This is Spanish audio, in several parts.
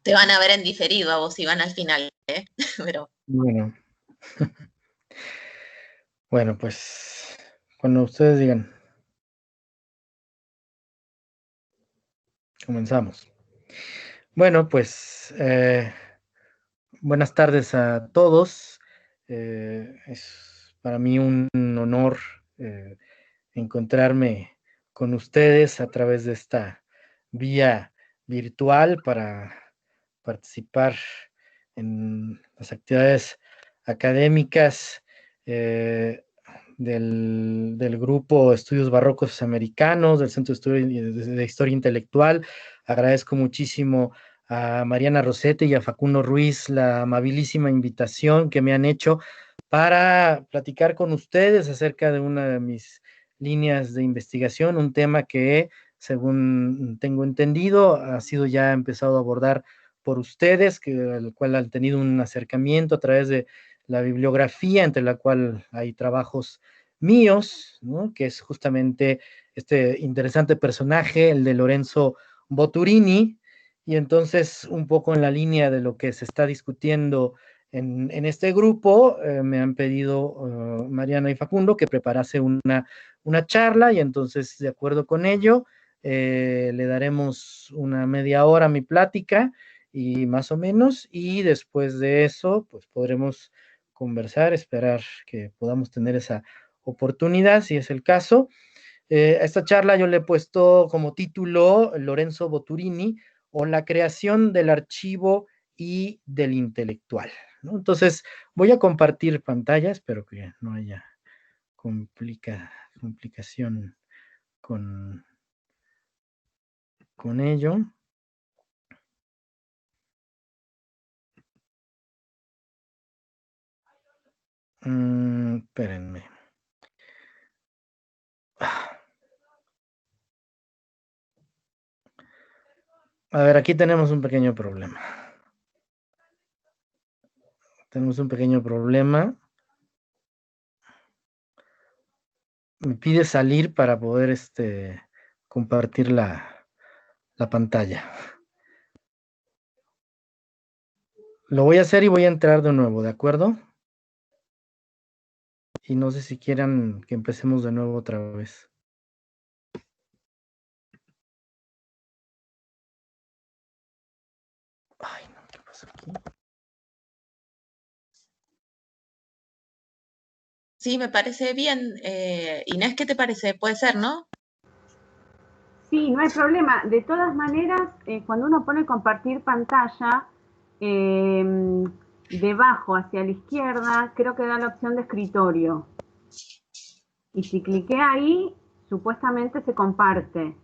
Te van a ver en diferido a vos si van al final, ¿eh? Pero Bueno, bueno, pues cuando ustedes digan, comenzamos. Bueno, pues buenas tardes a todos. Es para mí un honor eh, encontrarme con ustedes a través de esta vía virtual para participar en las actividades académicas eh, del grupo Estudios Barrocos Americanos, del Centro de Historia Intelectual. Agradezco muchísimo a Mariana Rosete y a Facundo Ruiz la amabilísima invitación que me han hecho para platicar con ustedes acerca de una de mis líneas de investigación, un tema que, según tengo entendido, ha sido ya empezado a abordar por ustedes, al cual han tenido un acercamiento a través de la bibliografía, entre la cual hay trabajos míos, ¿no? Que es justamente este interesante personaje, el de Lorenzo Boturini, y entonces un poco en la línea de lo que se está discutiendo en este grupo, me han pedido Mariana y Facundo que preparase una charla, y entonces de acuerdo con ello le daremos una media hora a mi plática y más o menos, y después de eso pues podremos conversar, esperar que podamos tener esa oportunidad si es el caso. A esta charla yo le he puesto como título Lorenzo Boturini o la creación del archivo y del intelectual, ¿no? Entonces voy a compartir pantalla, espero que no haya complicación con, con ello. Espérenme. A ver, aquí tenemos un pequeño problema. Tenemos un pequeño problema. Me pide salir para poder compartir la pantalla. Lo voy a hacer y voy a entrar de nuevo, ¿de acuerdo? Y no sé si quieran que empecemos de nuevo otra vez. Ay, no, ¿qué pasa aquí? sí, me parece bien. Inés, ¿qué te parece? Puede ser, ¿no? Sí, no hay problema. De todas maneras, cuando uno pone compartir pantalla, debajo hacia la izquierda, creo que da la opción de escritorio. Y si cliqué ahí, supuestamente se comparte.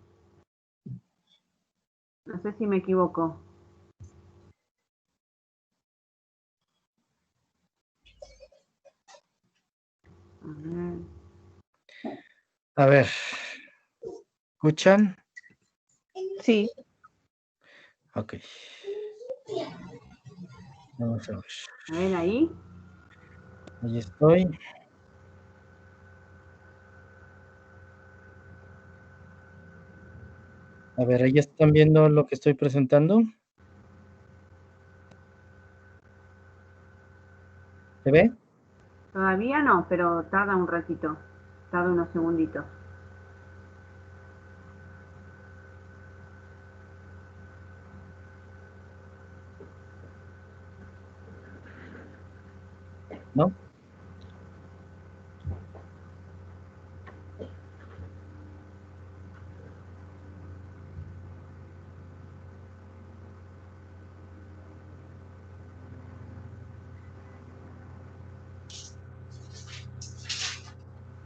No sé si me equivoco. A ver, ¿escuchan? Sí. Ok. Vamos a ver. A ver ahí. Ahí estoy. A ver, ¿ahí están viendo lo que estoy presentando? ¿Se ve? Todavía no, pero tarda un ratito. Tarda unos segunditos. ¿No?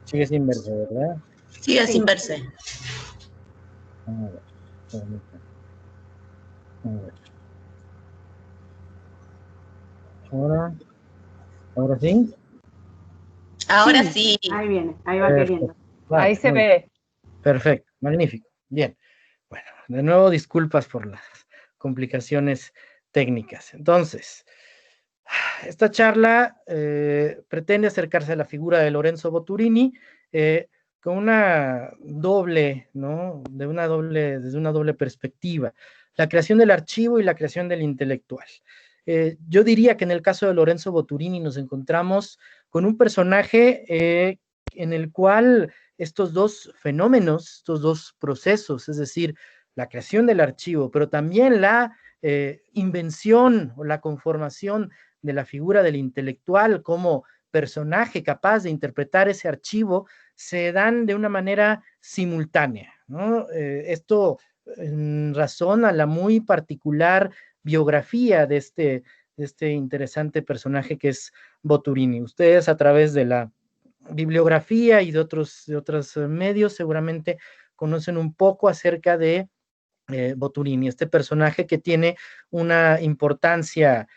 Sigue sin verse, ¿verdad? Sigue Sí. sin verse. A ver, permítanme. A ver. Ahora sí. Ahora Sí, sí. ahí viene, ahí va queriendo. Perfecto. Vale, Ahí se muy bien. ve. Perfecto, magnífico. Bien. Bueno, de nuevo disculpas por las complicaciones técnicas. Entonces, esta charla pretende acercarse a la figura de Lorenzo Boturini, con una doble, ¿no? Desde una doble perspectiva, la creación del archivo y la creación del intelectual. Yo diría que en el caso de Lorenzo Boturini nos encontramos con un personaje en el cual estos dos fenómenos, estos dos procesos, es decir, la creación del archivo, pero también la invención o la conformación de la figura del intelectual como personaje capaz de interpretar ese archivo, se dan de una manera simultánea, ¿no? Esto en razón a la muy particular biografía de este interesante personaje que es Boturini. Ustedes a través de la bibliografía y de otros medios seguramente conocen un poco acerca de Boturini, este personaje que tiene una importancia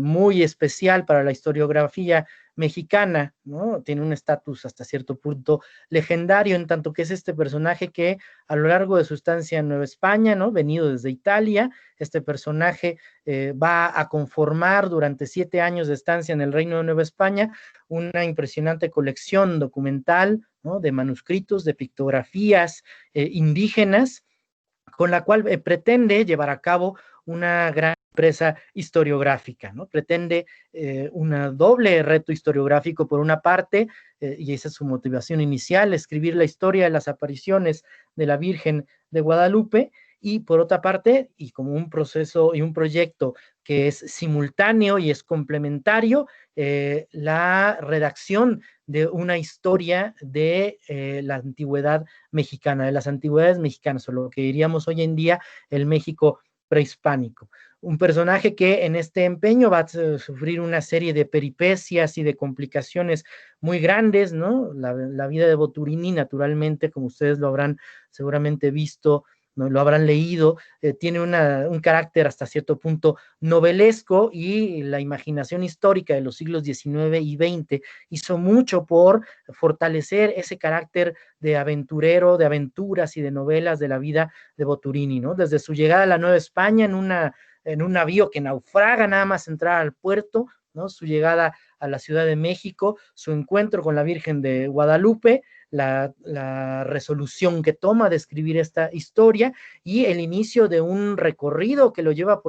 muy especial para la historiografía mexicana, ¿no? Tiene un estatus hasta cierto punto legendario, en tanto que es este personaje que a lo largo de su estancia en Nueva España, ¿no? Venido desde Italia, este personaje va a conformar durante 7 años de estancia en el Reino de Nueva España una impresionante colección documental, ¿no? De manuscritos, de pictografías indígenas, con la cual pretende llevar a cabo una gran empresa historiográfica, ¿no? Pretende un doble reto historiográfico por una parte, y esa es su motivación inicial, escribir la historia de las apariciones de la Virgen de Guadalupe, y por otra parte, y como un proceso y un proyecto que es simultáneo y es complementario, la redacción de una historia de la antigüedad mexicana, de las antigüedades mexicanas, o lo que diríamos hoy en día el México prehispánico. Un personaje que en este empeño va a sufrir una serie de peripecias y de complicaciones muy grandes, ¿no? La vida de Boturini, naturalmente, como ustedes lo habrán seguramente visto, ¿no? Lo habrán leído, tiene un carácter hasta cierto punto novelesco, y la imaginación histórica de los siglos XIX y XX hizo mucho por fortalecer ese carácter de aventurero, de aventuras y de novelas de la vida de Boturini, ¿no? Desde su llegada a la Nueva España en un navío que naufraga nada más entrar al puerto, ¿no? Su llegada a la Ciudad de México, su encuentro con la Virgen de Guadalupe, la resolución que toma de escribir esta historia, y el inicio de un recorrido que lo lleva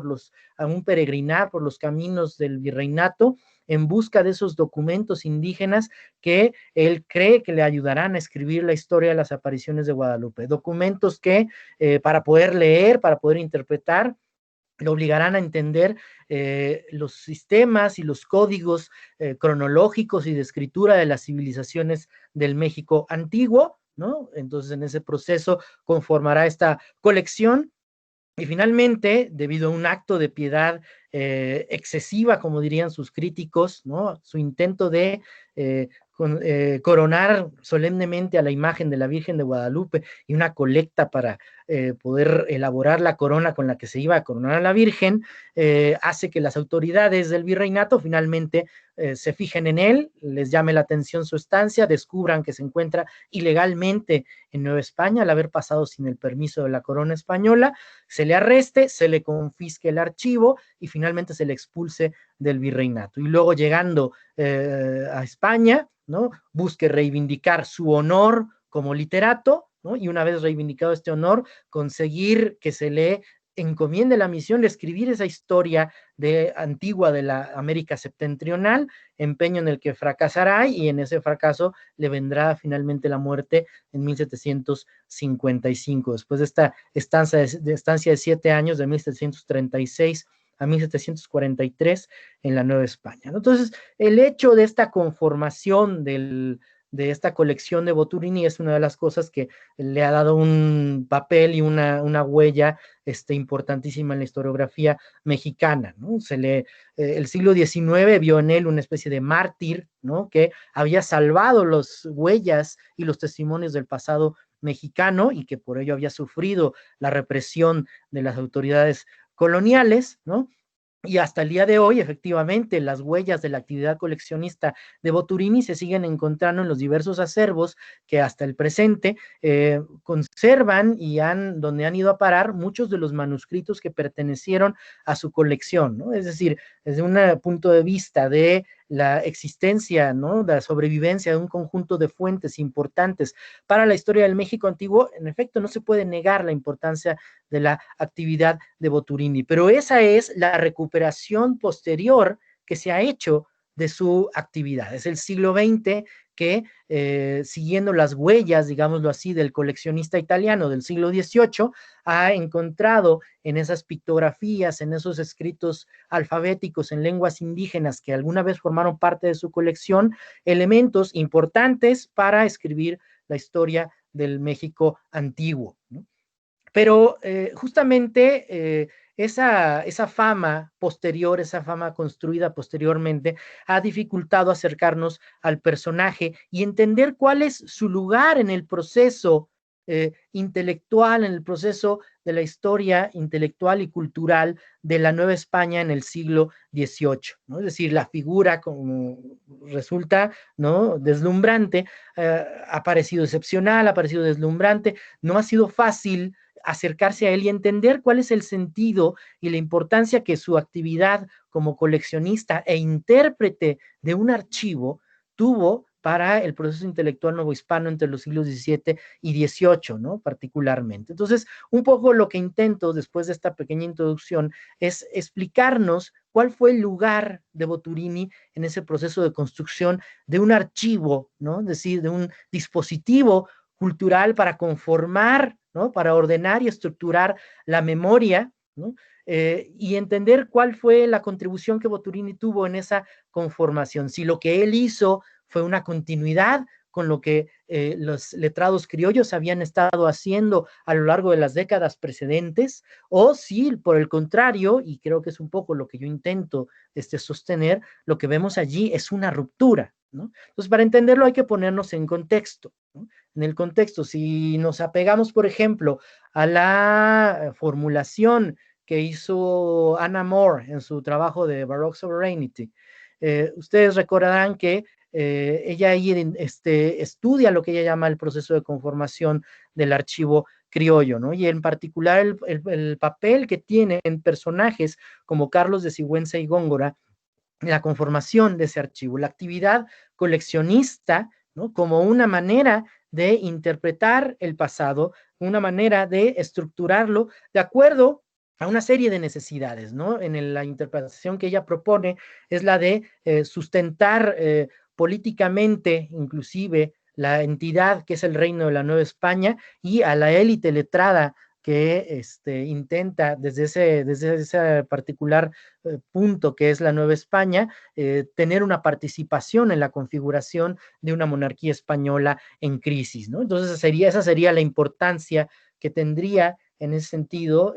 a un peregrinar por los caminos del virreinato en busca de esos documentos indígenas que él cree que le ayudarán a escribir la historia de las apariciones de Guadalupe. Documentos que para poder leer, para poder interpretar, lo obligarán a entender los sistemas y los códigos cronológicos y de escritura de las civilizaciones del México antiguo, ¿no? Entonces, en ese proceso conformará esta colección. Y finalmente, debido a un acto de piedad excesiva, como dirían sus críticos, ¿no? Su intento de coronar solemnemente a la imagen de la Virgen de Guadalupe, y una colecta para poder elaborar la corona con la que se iba a coronar a la Virgen, hace que las autoridades del virreinato finalmente se fijen en él, les llame la atención su estancia, descubran que se encuentra ilegalmente en Nueva España al haber pasado sin el permiso de la corona española, se le arreste, se le confisque el archivo y finalmente se le expulse del virreinato. Y luego, llegando a España, ¿no? Busque reivindicar su honor como literato, ¿no? Y una vez reivindicado este honor, conseguir que se le encomiende la misión de escribir esa historia antigua de la América septentrional, empeño en el que fracasará, y en ese fracaso le vendrá finalmente la muerte en 1755, después de esta estancia de 7 años, de 1736 a 1743 en la Nueva España, ¿no? Entonces, el hecho de esta conformación de esta colección de Boturini es una de las cosas que le ha dado un papel y una huella importantísima en la historiografía mexicana, ¿no? El siglo XIX vio en él una especie de mártir, ¿no? Que había salvado las huellas y los testimonios del pasado mexicano, y que por ello había sufrido la represión de las autoridades coloniales, ¿no? Y hasta el día de hoy, efectivamente, las huellas de la actividad coleccionista de Boturini se siguen encontrando en los diversos acervos que hasta el presente conservan donde han ido a parar muchos de los manuscritos que pertenecieron a su colección, ¿no? Es decir, desde un punto de vista de la existencia, ¿no?, la sobrevivencia de un conjunto de fuentes importantes para la historia del México antiguo, en efecto, no se puede negar la importancia de la actividad de Boturini, pero esa es la recuperación posterior que se ha hecho de su actividad. Es el siglo XX que, siguiendo las huellas, digámoslo así, del coleccionista italiano del siglo XVIII, ha encontrado en esas pictografías, en esos escritos alfabéticos en lenguas indígenas que alguna vez formaron parte de su colección, elementos importantes para escribir la historia del México antiguo, ¿no? Pero justamente esa fama posterior, esa fama construida posteriormente, ha dificultado acercarnos al personaje y entender cuál es su lugar en el proceso intelectual, en el proceso de la historia intelectual y cultural de la Nueva España en el siglo XVIII, ¿no? Es decir, la figura, como resulta, ¿no?, deslumbrante, ha parecido excepcional, ha parecido deslumbrante, no ha sido fácil acercarse a él y entender cuál es el sentido y la importancia que su actividad como coleccionista e intérprete de un archivo tuvo para el proceso intelectual novohispano entre los siglos XVII y XVIII, ¿no?, particularmente. Entonces, un poco lo que intento después de esta pequeña introducción es explicarnos cuál fue el lugar de Boturini en ese proceso de construcción de un archivo, ¿no?, es decir, de un dispositivo cultural para conformar, ¿no?, para ordenar y estructurar la memoria, ¿no?, y entender cuál fue la contribución que Boturini tuvo en esa conformación. Si lo que él hizo fue una continuidad con lo que los letrados criollos habían estado haciendo a lo largo de las décadas precedentes, o si por el contrario, y creo que es un poco lo que yo intento sostener, lo que vemos allí es una ruptura, ¿no? Entonces, para entenderlo hay que ponernos en contexto, ¿no? En el contexto, si nos apegamos, por ejemplo, a la formulación que hizo Anna More en su trabajo de Baroque Sovereignty, ustedes recordarán que ella ahí estudia lo que ella llama el proceso de conformación del archivo criollo, ¿no? Y en particular el papel que tienen personajes como Carlos de Sigüenza y Góngora en la conformación de ese archivo, la actividad coleccionista, ¿no?, como una manera de interpretar el pasado, una manera de estructurarlo de acuerdo a una serie de necesidades, ¿no? La interpretación que ella propone es la de sustentar políticamente, inclusive, la entidad que es el Reino de la Nueva España y a la élite letrada que intenta desde ese particular punto que es la Nueva España, tener una participación en la configuración de una monarquía española en crisis, ¿no? Entonces esa sería la importancia que tendría en ese sentido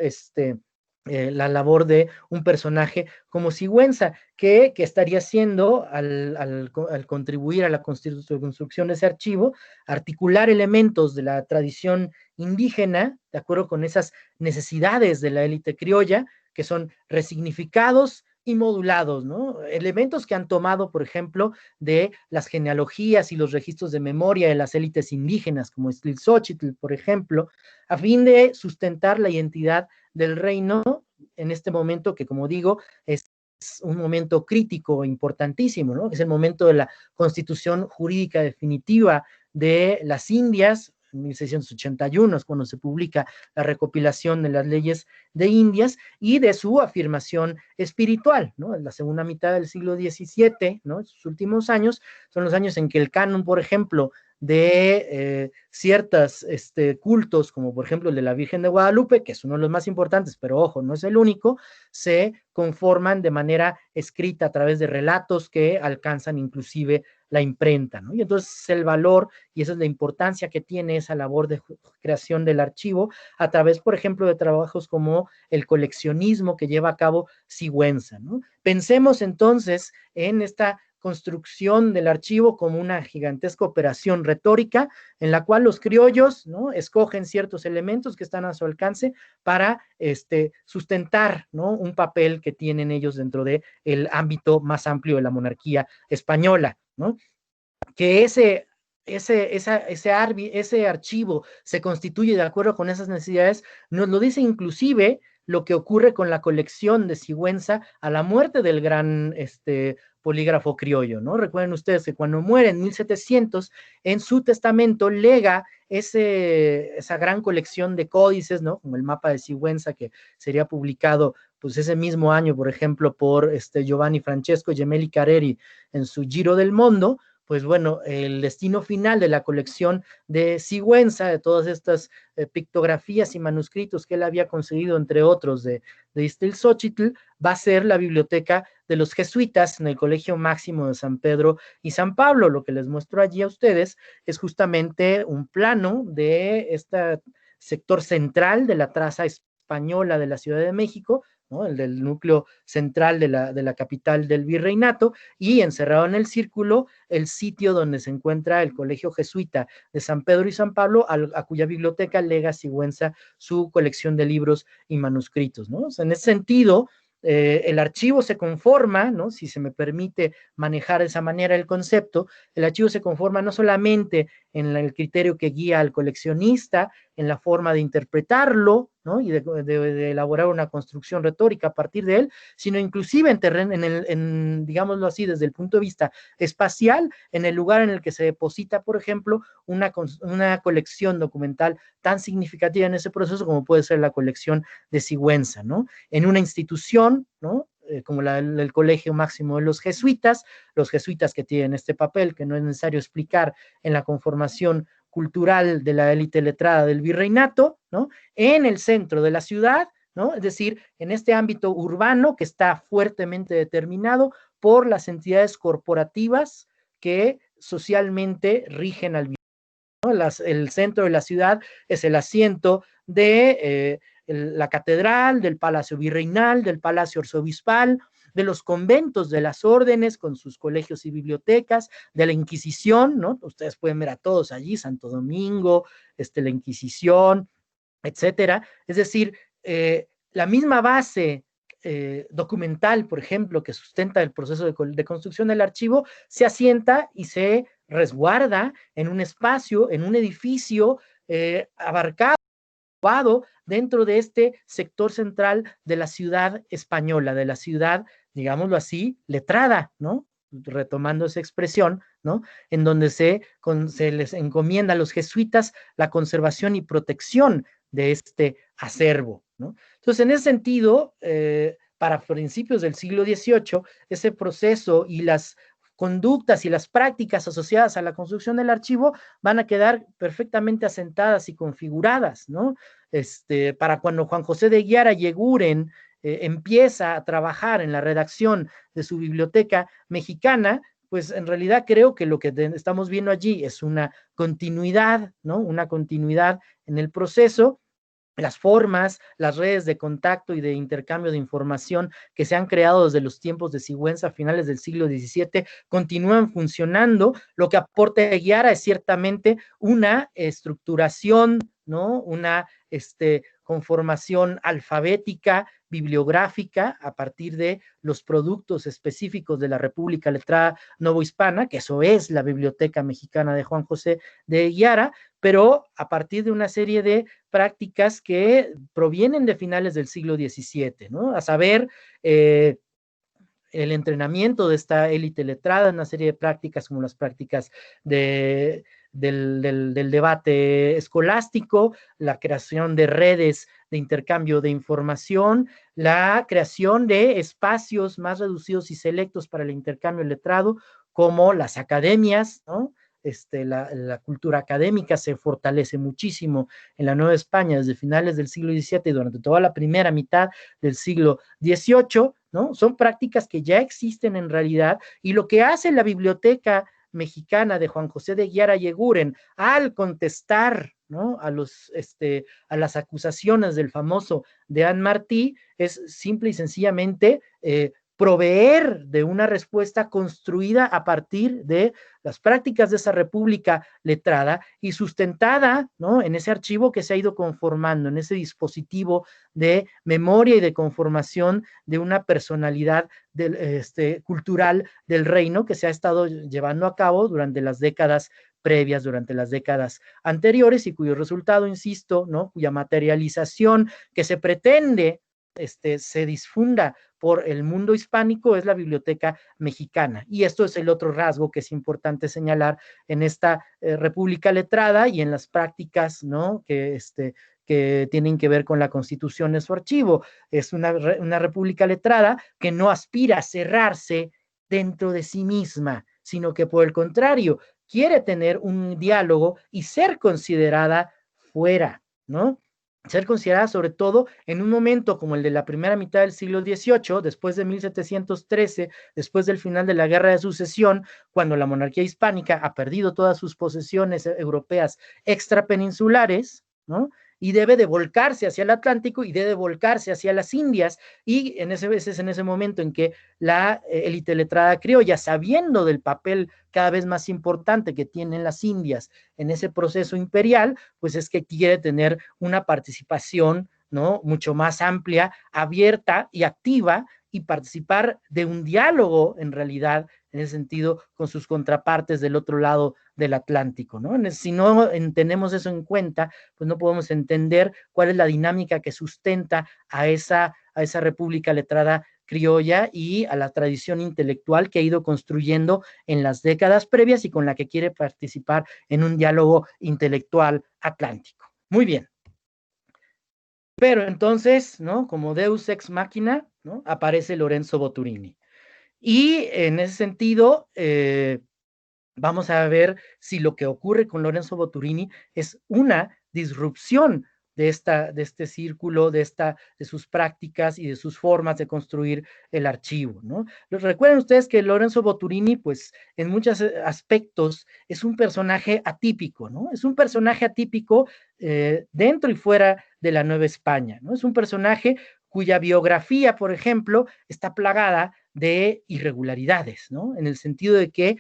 la labor de un personaje como Sigüenza, que estaría haciendo al contribuir a la construcción de ese archivo, articular elementos de la tradición indígena, de acuerdo con esas necesidades de la élite criolla, que son resignificados y modulados, ¿no? Elementos que han tomado, por ejemplo, de las genealogías y los registros de memoria de las élites indígenas, como Ixtlilxóchitl, por ejemplo, a fin de sustentar la identidad del reino en este momento que, como digo, es un momento crítico importantísimo, ¿no? Es el momento de la constitución jurídica definitiva de las Indias. En 1681 es cuando se publica la recopilación de las leyes de Indias y de su afirmación espiritual, ¿no? En la segunda mitad del siglo XVII, ¿no?, sus últimos años, son los años en que el canon, por ejemplo, de ciertos cultos, como por ejemplo el de la Virgen de Guadalupe, que es uno de los más importantes, pero ojo, no es el único, se conforman de manera escrita a través de relatos que alcanzan inclusive la imprenta, ¿no? Y entonces el valor, y esa es la importancia que tiene esa labor de creación del archivo, a través, por ejemplo, de trabajos como el coleccionismo que lleva a cabo Sigüenza, ¿no? Pensemos entonces en esta construcción del archivo como una gigantesca operación retórica en la cual los criollos, ¿no?, escogen ciertos elementos que están a su alcance para sustentar, ¿no?, un papel que tienen ellos dentro del ámbito más amplio de la monarquía española, ¿no? Que ese archivo se constituye de acuerdo con esas necesidades, nos lo dice inclusive lo que ocurre con la colección de Sigüenza a la muerte del gran polígrafo criollo, ¿no? Recuerden ustedes que cuando muere en 1700, en su testamento lega esa gran colección de códices, ¿no? Como el mapa de Sigüenza, que sería publicado pues ese mismo año, por ejemplo, por Giovanni Francesco Gemelli Carreri en su Giro del Mondo. Pues bueno, el destino final de la colección de Sigüenza, de todas estas pictografías y manuscritos que él había conseguido, entre otros, de Iztaccíhuatl, va a ser la biblioteca de los jesuitas en el Colegio Máximo de San Pedro y San Pablo. Lo que les muestro allí a ustedes es justamente un plano de este sector central de la traza española de la Ciudad de México, ¿no? El del núcleo central de la capital del virreinato, y encerrado en el círculo el sitio donde se encuentra el Colegio Jesuita de San Pedro y San Pablo, a cuya biblioteca lega Sigüenza su colección de libros y manuscritos, ¿no? O sea, en ese sentido, el archivo se conforma, ¿no? Si se me permite manejar de esa manera el concepto, el archivo se conforma no solamente en el criterio que guía al coleccionista, en la forma de interpretarlo, ¿no? Y de elaborar una construcción retórica a partir de él, sino inclusive digámoslo así, desde el punto de vista espacial, en el lugar en el que se deposita, por ejemplo, una colección documental tan significativa en ese proceso como puede ser la colección de Sigüenza, ¿no? En una institución, ¿no? Como el Colegio Máximo de los Jesuitas que tienen este papel que no es necesario explicar en la conformación cultural de la élite letrada del virreinato, ¿no? En el centro de la ciudad, ¿no? Es decir, en este ámbito urbano que está fuertemente determinado por las entidades corporativas que socialmente rigen al virreinato, ¿no? El centro de la ciudad es el asiento de la catedral, del palacio virreinal, del palacio arzobispal, de los conventos de las órdenes con sus colegios y bibliotecas, de la Inquisición, ¿no? Ustedes pueden ver a todos allí, Santo Domingo, la Inquisición, etcétera. Es decir, la misma base documental, por ejemplo, que sustenta el proceso de construcción del archivo, se asienta y se resguarda en un espacio, en un edificio abarcado dentro de este sector central de la ciudad española, de la ciudad, digámoslo así, letrada, ¿no? Retomando esa expresión, ¿no? En donde se les encomienda a los jesuitas la conservación y protección de este acervo, ¿no? Entonces, en ese sentido, para principios del siglo XVIII, ese proceso y las conductas y las prácticas asociadas a la construcción del archivo van a quedar perfectamente asentadas y configuradas, ¿no? Para cuando Juan José de Guiara y Eguren empieza a trabajar en la redacción de su biblioteca mexicana, pues en realidad creo que lo que estamos viendo allí es una continuidad, ¿no? Una continuidad en el proceso. Las formas, las redes de contacto y de intercambio de información que se han creado desde los tiempos de Sigüenza a finales del siglo XVII continúan funcionando. Lo que aporta Guiara es ciertamente una estructuración, ¿no? Una conformación alfabética, bibliográfica, a partir de los productos específicos de la República Letrada Novohispana, que eso es la Biblioteca Mexicana de Juan José de Guiara, pero a partir de una serie de prácticas que provienen de finales del siglo XVII, ¿no? A saber, el entrenamiento de esta élite letrada, una serie de prácticas como las prácticas del debate escolástico, la creación de redes de intercambio de información, la creación de espacios más reducidos y selectos para el intercambio letrado, como las academias, ¿no? La cultura académica se fortalece muchísimo en la Nueva España desde finales del siglo XVII y durante toda la primera mitad del siglo XVIII, ¿no? Son prácticas que ya existen en realidad, y lo que hace la Biblioteca Mexicana de Juan José de Guiara y Eguren al contestar, ¿no? a las acusaciones del famoso Deán Martí es simple y sencillamente proveer de una respuesta construida a partir de las prácticas de esa república letrada y sustentada, ¿no? En ese archivo que se ha ido conformando, en ese dispositivo de memoria y de conformación de una personalidad cultural del reino que se ha estado llevando a cabo durante las décadas previas, durante las décadas anteriores, y cuyo resultado, insisto, ¿no? Cuya materialización que se pretende se difunda por el mundo hispánico es la Biblioteca Mexicana. Y esto es el otro rasgo que es importante señalar en esta república letrada y en las prácticas, ¿no?, que tienen que ver con la Constitución en su archivo. Es una república letrada que no aspira a cerrarse dentro de sí misma, sino que por el contrario, quiere tener un diálogo y ser considerada fuera, ¿no? Ser considerada sobre todo en un momento como el de la primera mitad del siglo XVIII, después de 1713, después del final de la Guerra de Sucesión, cuando la monarquía hispánica ha perdido todas sus posesiones europeas extrapeninsulares, ¿no?, y debe de volcarse hacia el Atlántico y debe de volcarse hacia las Indias, y en ese momento en que la élite letrada criolla, sabiendo del papel cada vez más importante que tienen las Indias en ese proceso imperial, pues es que quiere tener una participación, ¿no?, mucho más amplia, abierta y activa, y participar de un diálogo en realidad, en ese sentido, con sus contrapartes del otro lado del Atlántico, ¿no? Si no tenemos eso en cuenta, pues no podemos entender cuál es la dinámica que sustenta a esa república letrada criolla y a la tradición intelectual que ha ido construyendo en las décadas previas y con la que quiere participar en un diálogo intelectual atlántico. Muy bien. Pero entonces, ¿no?, como Deus ex machina, ¿no?, aparece Lorenzo Boturini. Y en ese sentido, vamos a ver si lo que ocurre con Lorenzo Boturini es una disrupción de este círculo, de sus prácticas y de sus formas de construir el archivo, ¿no? Recuerden ustedes que Lorenzo Boturini, pues, en muchos aspectos es un personaje atípico, ¿no? Es un personaje atípico dentro y fuera de la Nueva España, ¿no? Es un personaje cuya biografía, por ejemplo, está plagada de irregularidades, ¿no? En el sentido de que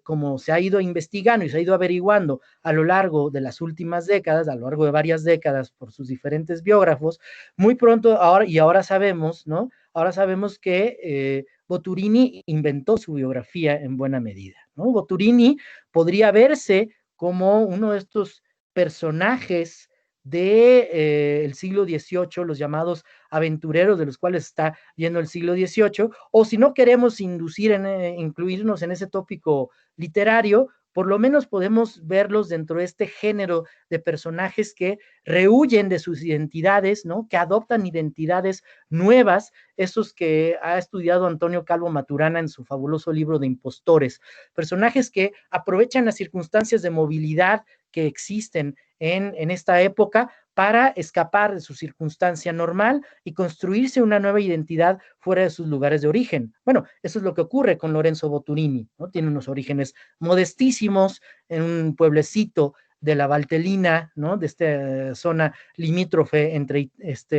como se ha ido investigando y se ha ido averiguando a lo largo de las últimas décadas, a lo largo de varias décadas por sus diferentes biógrafos, muy pronto ahora sabemos, ¿no? Ahora sabemos que Boturini inventó su biografía en buena medida, ¿no? Boturini podría verse como uno de estos personajes del siglo XVIII, los llamados aventureros de los cuales está yendo el siglo XVIII, o si no queremos incluirnos en ese tópico literario, por lo menos podemos verlos dentro de este género de personajes que rehuyen de sus identidades, ¿no?, que adoptan identidades nuevas, esos que ha estudiado Antonio Calvo Maturana en su fabuloso libro de Impostores, personajes que aprovechan las circunstancias de movilidad que existen en esta época para escapar de su circunstancia normal y construirse una nueva identidad fuera de sus lugares de origen. Bueno, eso es lo que ocurre con Lorenzo Boturini, ¿no? Tiene unos orígenes modestísimos en un pueblecito de la Valtellina, ¿no?, de esta zona limítrofe entre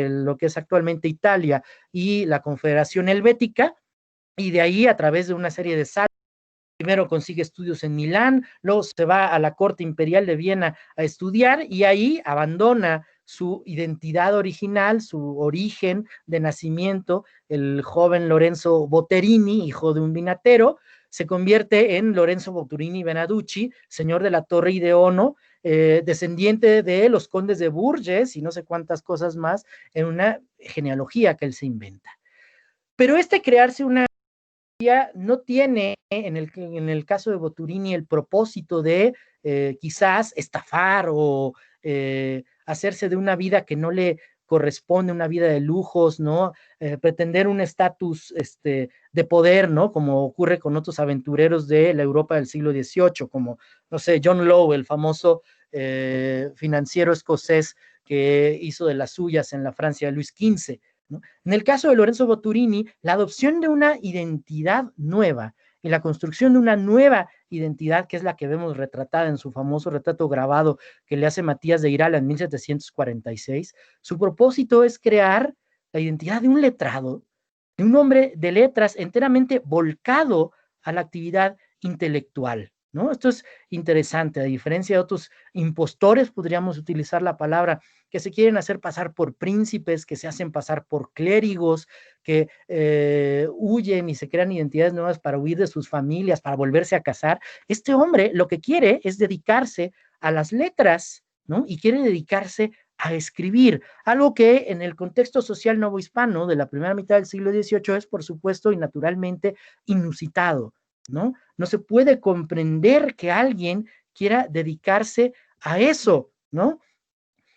lo que es actualmente Italia y la Confederación Helvética, y de ahí, a través de una serie de saltos, primero consigue estudios en Milán, luego se va a la corte imperial de Viena a estudiar y ahí abandona su identidad original, su origen de nacimiento, el joven Lorenzo Boterini, hijo de un vinatero, se convierte en Lorenzo Boturini Benaducci, señor de la Torre Ideono, descendiente de los condes de Bourges y no sé cuántas cosas más, en una genealogía que él se inventa. Pero crearse una no tiene, en el caso de Boturini, el propósito de quizás estafar o hacerse de una vida que no le corresponde, una vida de lujos, ¿no? Pretender un estatus de poder, ¿no?, como ocurre con otros aventureros de la Europa del siglo XVIII, como, no sé, John Lowe, el famoso financiero escocés que hizo de las suyas en la Francia de Luis XV, ¿no? En el caso de Lorenzo Boturini, la adopción de una identidad nueva y la construcción de una nueva identidad, que es la que vemos retratada en su famoso retrato grabado que le hace Matías de Irala en 1746, su propósito es crear la identidad de un letrado, de un hombre de letras enteramente volcado a la actividad intelectual, ¿no? Esto es interesante, a diferencia de otros impostores, podríamos utilizar la palabra, que se quieren hacer pasar por príncipes, que se hacen pasar por clérigos, que huyen y se crean identidades nuevas para huir de sus familias, para volverse a casar. Este hombre lo que quiere es dedicarse a las letras, ¿no? Y quiere dedicarse a escribir, algo que en el contexto social novohispano de la primera mitad del siglo XVIII es, por supuesto, y naturalmente inusitado, ¿no? No se puede comprender que alguien quiera dedicarse a eso, ¿no?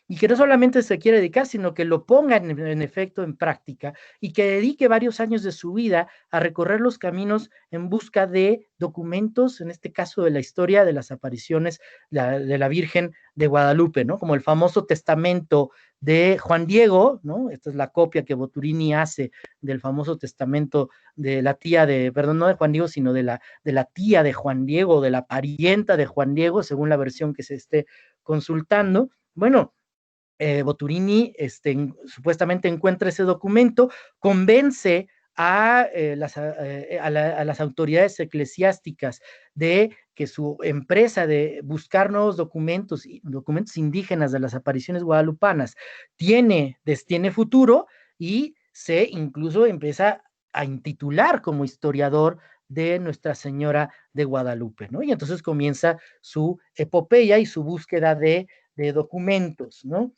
Y que no solamente se quiere dedicar, sino que lo ponga en efecto en práctica y que dedique varios años de su vida a recorrer los caminos en busca de documentos, en este caso de la historia de las apariciones de la Virgen de Guadalupe, ¿no? Como el famoso testamento de Juan Diego, ¿no? Esta es la copia que Boturini hace del famoso testamento de la tía de, perdón, no de Juan Diego, sino de la tía de Juan Diego, de la parienta de Juan Diego, según la versión que se esté consultando. Bueno, Boturini supuestamente encuentra ese documento, convence a las autoridades eclesiásticas de que su empresa de buscar nuevos documentos indígenas de las apariciones guadalupanas tiene futuro, y se incluso empieza a intitular como historiador de Nuestra Señora de Guadalupe, ¿no? Y entonces comienza su epopeya y su búsqueda de documentos, ¿no?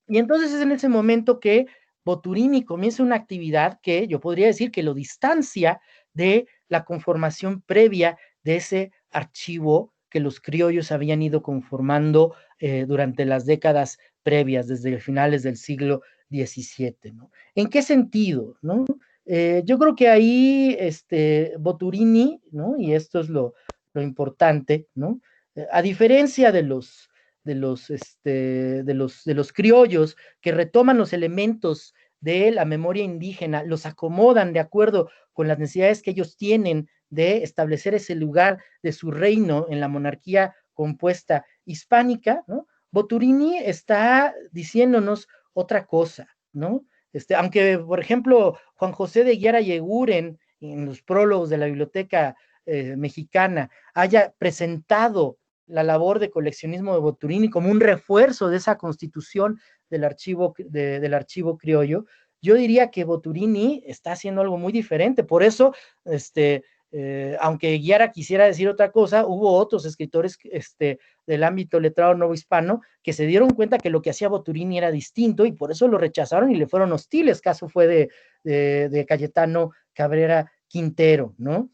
Y entonces es en ese momento que Boturini comienza una actividad que yo podría decir que lo distancia de la conformación previa de ese archivo que los criollos habían ido conformando durante las décadas previas, desde finales del siglo XVII, ¿no? ¿En qué sentido, no? Yo creo que ahí Boturini, ¿no? Y esto es lo importante, ¿no? A diferencia de los criollos que retoman los elementos de la memoria indígena, los acomodan de acuerdo con las necesidades que ellos tienen de establecer ese lugar de su reino en la monarquía compuesta hispánica, ¿no? Boturini está diciéndonos otra cosa, ¿no? Aunque, por ejemplo, Juan José de Guiara Yeguren, en los prólogos de la Biblioteca Mexicana, haya presentado la labor de coleccionismo de Boturini como un refuerzo de esa constitución del archivo criollo, yo diría que Boturini está haciendo algo muy diferente. Por eso, aunque Guiara quisiera decir otra cosa, hubo otros escritores del ámbito letrado novohispano que se dieron cuenta que lo que hacía Boturini era distinto y por eso lo rechazaron y le fueron hostiles. Caso fue de Cayetano Cabrera Quintero, ¿no?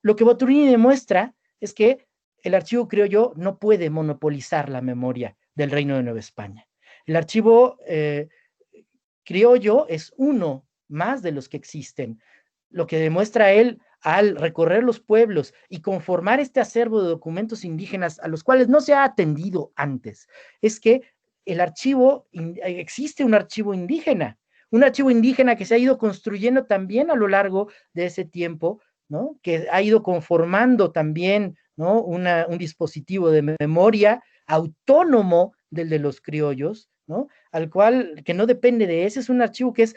Lo que Boturini demuestra es que el archivo criollo no puede monopolizar la memoria del Reino de Nueva España. El archivo criollo es uno más de los que existen. Lo que demuestra él al recorrer los pueblos y conformar este acervo de documentos indígenas a los cuales no se ha atendido antes, es que existe un archivo indígena que se ha ido construyendo también a lo largo de ese tiempo, ¿no? Que ha ido conformando también, ¿no? un dispositivo de memoria autónomo del de los criollos, ¿no? Que no depende de ese, es un archivo que es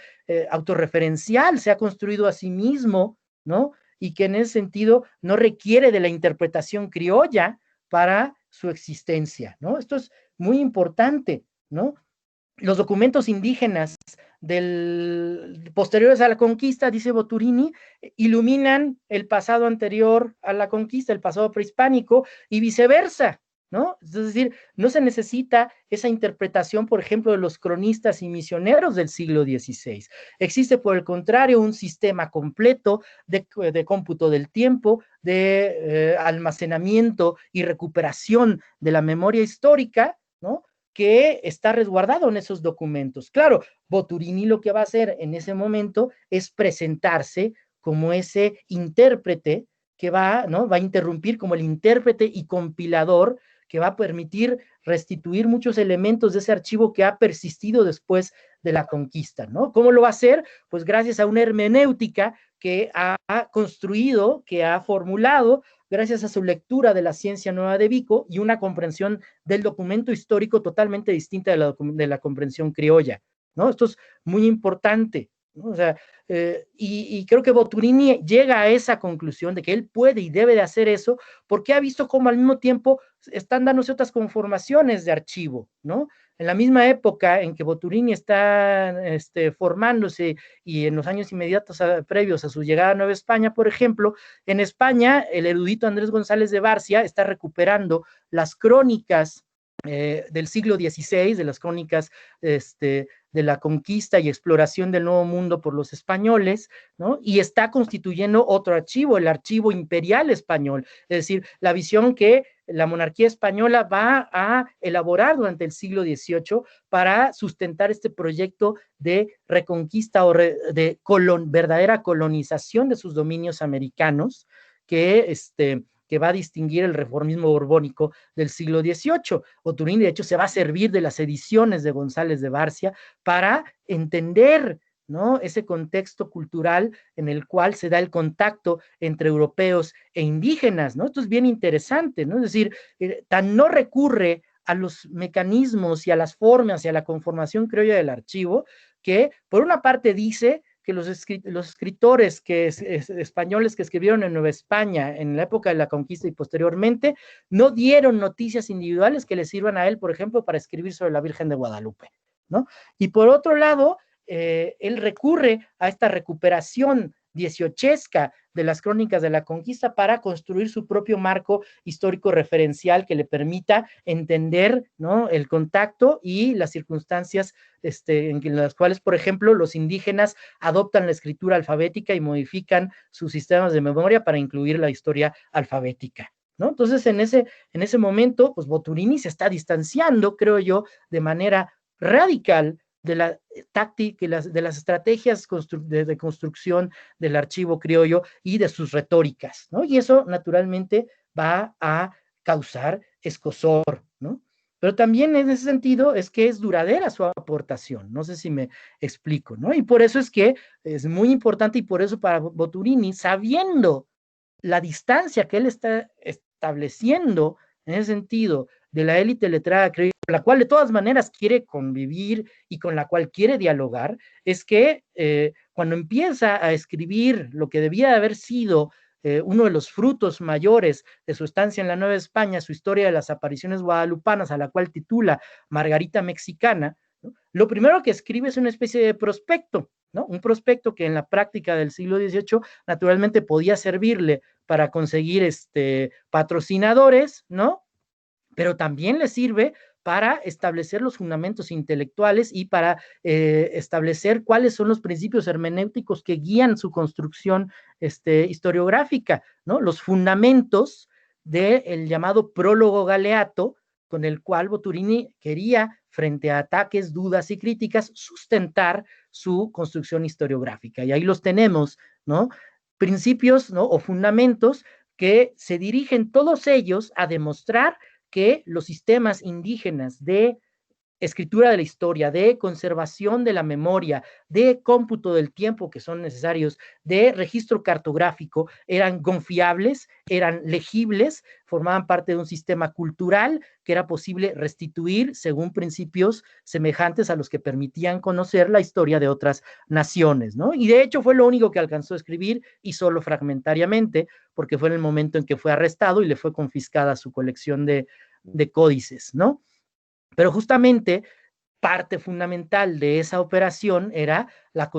autorreferencial, se ha construido a sí mismo, ¿no? Y que en ese sentido no requiere de la interpretación criolla para su existencia, ¿no? Esto es muy importante, ¿no? Los documentos indígenas posteriores a la conquista, dice Boturini, iluminan el pasado anterior a la conquista, el pasado prehispánico, y viceversa, ¿no? Es decir, no se necesita esa interpretación, por ejemplo, de los cronistas y misioneros del siglo XVI. Existe, por el contrario, un sistema completo de cómputo del tiempo, de almacenamiento y recuperación de la memoria histórica, ¿no? Que está resguardado en esos documentos. Claro, Boturini lo que va a hacer en ese momento es presentarse como ese intérprete que ¿no? va a interrumpir como el intérprete y compilador que va a permitir restituir muchos elementos de ese archivo que ha persistido después de la conquista, ¿no? ¿Cómo lo va a hacer? Pues gracias a una hermenéutica que ha construido, que ha formulado, gracias a su lectura de la Ciencia Nueva de Vico y una comprensión del documento histórico totalmente distinta de la comprensión criolla, ¿no? Esto es muy importante, ¿no? O sea, y creo que Boturini llega a esa conclusión de que él puede y debe de hacer eso porque ha visto cómo al mismo tiempo están dándose otras conformaciones de archivo, ¿no? En la misma época en que Boturini está formándose y en los años inmediatos previos a su llegada a Nueva España, por ejemplo, en España el erudito Andrés González de Barcia está recuperando las crónicas del siglo XVI, de las crónicas de la conquista y exploración del Nuevo Mundo por los españoles, ¿no? Y está constituyendo otro archivo, el Archivo Imperial Español, es decir, la visión que la monarquía española va a elaborar durante el siglo XVIII para sustentar este proyecto de reconquista o de verdadera colonización de sus dominios americanos, que va a distinguir el reformismo borbónico del siglo XVIII. Boturini, de hecho, se va a servir de las ediciones de González de Barcia para entender, ¿no?, ese contexto cultural en el cual se da el contacto entre europeos e indígenas, ¿no? Esto es bien interesante, ¿no? Es decir, tan no recurre a los mecanismos y a las formas y a la conformación criolla del archivo, que por una parte dice que los escritores españoles que escribieron en Nueva España en la época de la conquista y posteriormente no dieron noticias individuales que le sirvan a él, por ejemplo, para escribir sobre la Virgen de Guadalupe, ¿no? Y por otro lado, él recurre a esta recuperación dieciochesca de las crónicas de la conquista para construir su propio marco histórico referencial que le permita entender, ¿no?, el contacto y las circunstancias en las cuales, por ejemplo, los indígenas adoptan la escritura alfabética y modifican sus sistemas de memoria para incluir la historia alfabética, ¿no? Entonces, en ese momento, pues Boturini se está distanciando, creo yo, de manera radical de la táctica, de las estrategias de construcción del archivo criollo y de sus retóricas, ¿no? Y eso naturalmente va a causar escozor, ¿no? Pero también en ese sentido es que es duradera su aportación, no sé si me explico, ¿no? Y por eso es que es muy importante, y por eso para Boturini, sabiendo la distancia que él está estableciendo en ese sentido de la élite letrada, con la cual de todas maneras quiere convivir y con la cual quiere dialogar, es que cuando empieza a escribir lo que debía de haber sido uno de los frutos mayores de su estancia en la Nueva España, su historia de las apariciones guadalupanas, a la cual titula Margarita Mexicana, ¿no?, lo primero que escribe es una especie de prospecto, ¿no? Un prospecto que en la práctica del siglo XVIII naturalmente podía servirle para conseguir patrocinadores, ¿no?, pero también le sirve para establecer los fundamentos intelectuales y para establecer cuáles son los principios hermenéuticos que guían su construcción historiográfica, ¿no? Los fundamentos del llamado prólogo galeato, con el cual Boturini quería, frente a ataques, dudas y críticas, sustentar su construcción historiográfica. Y ahí los tenemos, ¿no? Principios, ¿no?, o fundamentos que se dirigen todos ellos a demostrar que los sistemas indígenas de escritura de la historia, de conservación de la memoria, de cómputo del tiempo que son necesarios, de registro cartográfico, eran confiables, eran legibles, formaban parte de un sistema cultural que era posible restituir según principios semejantes a los que permitían conocer la historia de otras naciones, ¿no? Y de hecho fue lo único que alcanzó a escribir, y solo fragmentariamente, porque fue en el momento en que fue arrestado y le fue confiscada su colección de códices, ¿no? Pero justamente parte fundamental de esa operación era la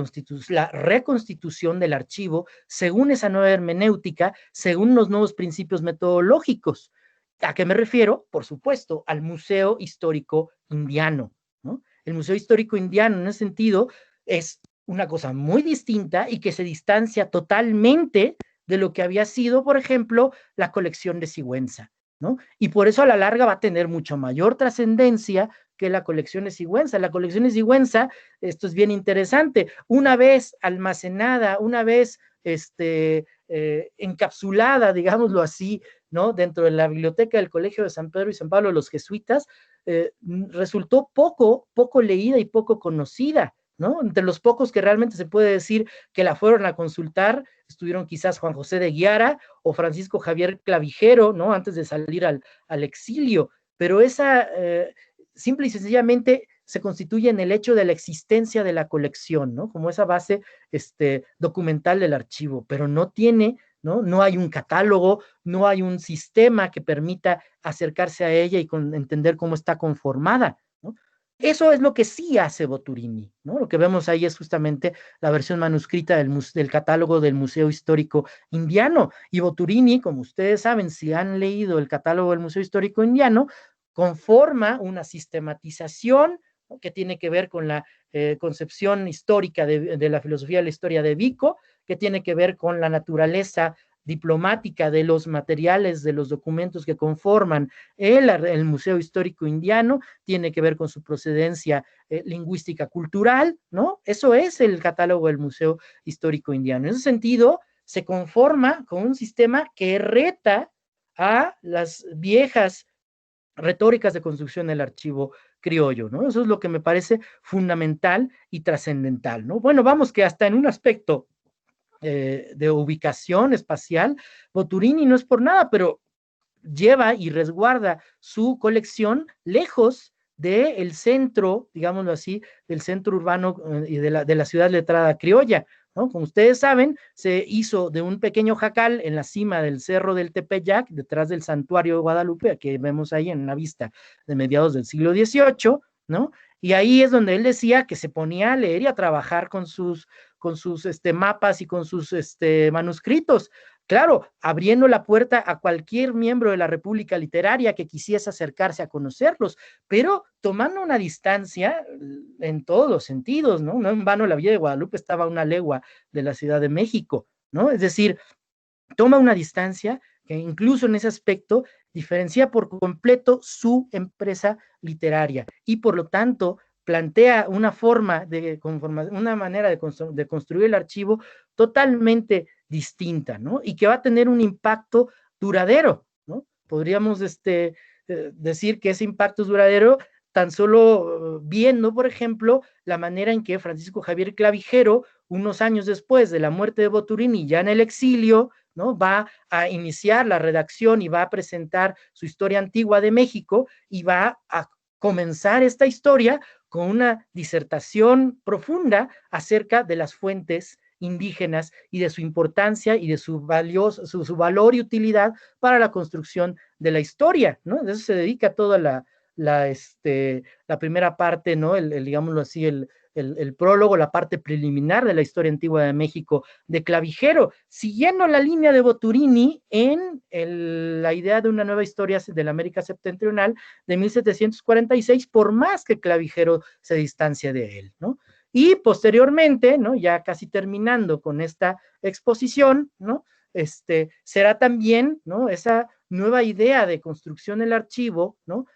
reconstitución del archivo según esa nueva hermenéutica, según los nuevos principios metodológicos. ¿A qué me refiero? Por supuesto, al Museo Histórico Indiano, ¿no? El Museo Histórico Indiano, en ese sentido, es una cosa muy distinta y que se distancia totalmente de lo que había sido, por ejemplo, la colección de Sigüenza, ¿no? Y por eso a la larga va a tener mucho mayor trascendencia que la colección de Sigüenza. La colección de Sigüenza, esto es bien interesante, una vez almacenada, una vez encapsulada, digámoslo así, ¿no?, dentro de la biblioteca del Colegio de San Pedro y San Pablo de los Jesuitas, resultó poco leída y poco conocida, ¿no? Entre los pocos que realmente se puede decir que la fueron a consultar, estuvieron quizás Juan José de Guiara o Francisco Javier Clavijero, ¿no?, antes de salir al exilio, pero esa simple y sencillamente se constituye en el hecho de la existencia de la colección, ¿no?, como esa base documental del archivo, pero no tiene, no hay un catálogo, no hay un sistema que permita acercarse a ella y entender cómo está conformada, ¿no? Eso es lo que sí hace Boturini, ¿no? Lo que vemos ahí es justamente la versión manuscrita del catálogo del Museo Histórico Indiano. Y Boturini, como ustedes saben, si han leído el catálogo del Museo Histórico Indiano, conforma una sistematización, ¿no?, que tiene que ver con la concepción histórica de la filosofía de la historia de Vico, que tiene que ver con la naturaleza diplomática de los materiales, de los documentos que conforman el Museo Histórico Indiano, tiene que ver con su procedencia lingüística cultural, ¿no? Eso es el catálogo del Museo Histórico Indiano. En ese sentido, se conforma con un sistema que reta a las viejas retóricas de construcción del archivo criollo, ¿no? Eso es lo que me parece fundamental y trascendental, ¿no? Bueno, vamos que hasta en un aspecto de ubicación espacial, Boturini no es por nada, pero lleva y resguarda su colección lejos del centro, digámoslo así, del centro urbano y de la ciudad letrada criolla, ¿no? Como ustedes saben, se hizo de un pequeño jacal en la cima del cerro del Tepeyac, detrás del santuario de Guadalupe, que vemos ahí en una vista de mediados del siglo XVIII, ¿no? Y ahí es donde él decía que se ponía a leer y a trabajar con sus mapas y con sus manuscritos. Claro, abriendo la puerta a cualquier miembro de la República Literaria que quisiese acercarse a conocerlos, pero tomando una distancia en todos los sentidos, ¿no? No en vano la Villa de Guadalupe estaba a una legua de la Ciudad de México, ¿no? Es decir, toma una distancia que incluso en ese aspecto diferencia por completo su empresa literaria y por lo tanto plantea una forma una manera de construir el archivo totalmente distinta, ¿no? Y que va a tener un impacto duradero, ¿no? Podríamos decir que ese impacto es duradero tan solo viendo, por ejemplo, la manera en que Francisco Javier Clavijero, unos años después de la muerte de Boturini, ya en el exilio, ¿no?, va a iniciar la redacción y va a presentar su historia antigua de México y va a comenzar esta historia con una disertación profunda acerca de las fuentes indígenas y de su importancia y de su valor y utilidad para la construcción de la historia, ¿no? De eso se dedica toda la primera parte, ¿no? Digámoslo así, el prólogo, la parte preliminar de la historia antigua de México de Clavijero, siguiendo la línea de Boturini en la idea de una nueva historia de la América septentrional de 1746, por más que Clavijero se distancia de él, ¿no? Y posteriormente, ¿no?, ya casi terminando con esta exposición, ¿no?, será también, ¿no?, esa nueva idea de construcción del archivo, ¿no?,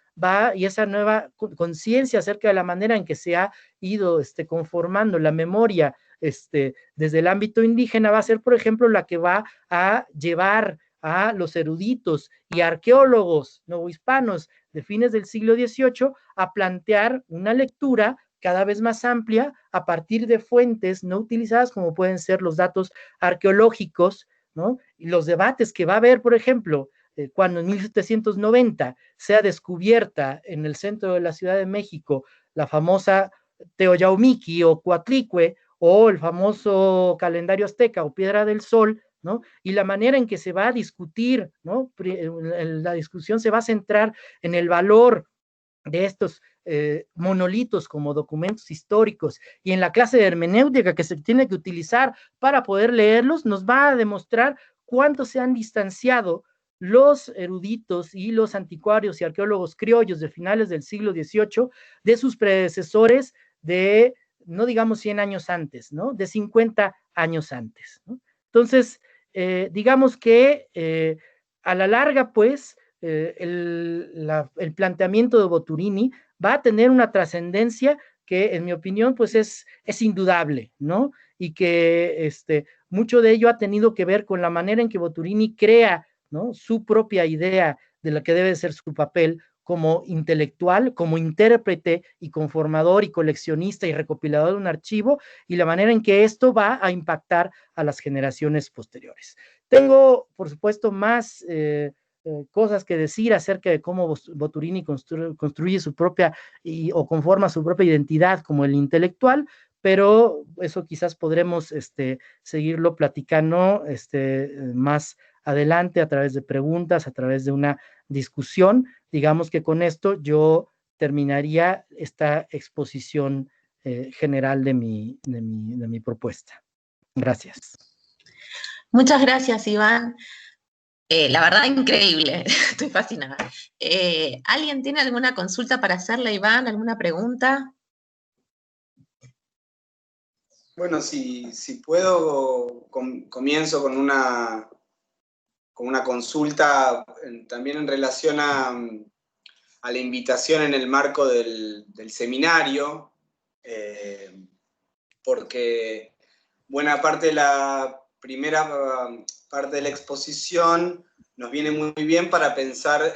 y esa nueva conciencia acerca de la manera en que se ha ido conformando la memoria desde el ámbito indígena, va a ser, por ejemplo, la que va a llevar a los eruditos y arqueólogos novohispanos de fines del siglo XVIII a plantear una lectura cada vez más amplia a partir de fuentes no utilizadas, como pueden ser los datos arqueológicos, ¿no? Y los debates que va a haber, por ejemplo, cuando en 1790 sea descubierta en el centro de la Ciudad de México la famosa Teoyaumiqui o Coatlicue, o el famoso calendario azteca o Piedra del Sol, ¿no? Y la manera en que se va a discutir, ¿no? La discusión se va a centrar en el valor de estos monolitos como documentos históricos y en la clase de hermenéutica que se tiene que utilizar para poder leerlos, nos va a demostrar cuánto se han distanciado los eruditos y los anticuarios y arqueólogos criollos de finales del siglo XVIII de sus predecesores de, no digamos 100 años antes, ¿no?, de 50 años antes, ¿no? Entonces, digamos que a la larga, pues, el planteamiento de Boturini va a tener una trascendencia que, en mi opinión, pues es indudable, ¿no? Y que mucho de ello ha tenido que ver con la manera en que Boturini crea, ¿no?, su propia idea de lo que debe ser su papel como intelectual, como intérprete y conformador y coleccionista y recopilador de un archivo, y la manera en que esto va a impactar a las generaciones posteriores. Tengo, por supuesto, más cosas que decir acerca de cómo Boturini construye su propia o conforma su propia identidad como el intelectual, pero eso quizás podremos seguirlo platicando más adelante a través de preguntas, a través de una discusión. Digamos que con esto yo terminaría esta exposición general de mi propuesta. Gracias. Muchas gracias, Iván. La verdad, increíble, estoy fascinada. ¿Alguien tiene alguna consulta para hacerle, Iván? ¿Alguna pregunta? Bueno, si puedo, comienzo con una consulta también en relación a la invitación en el marco del seminario, porque buena parte de la primera parte de la exposición nos viene muy bien para pensar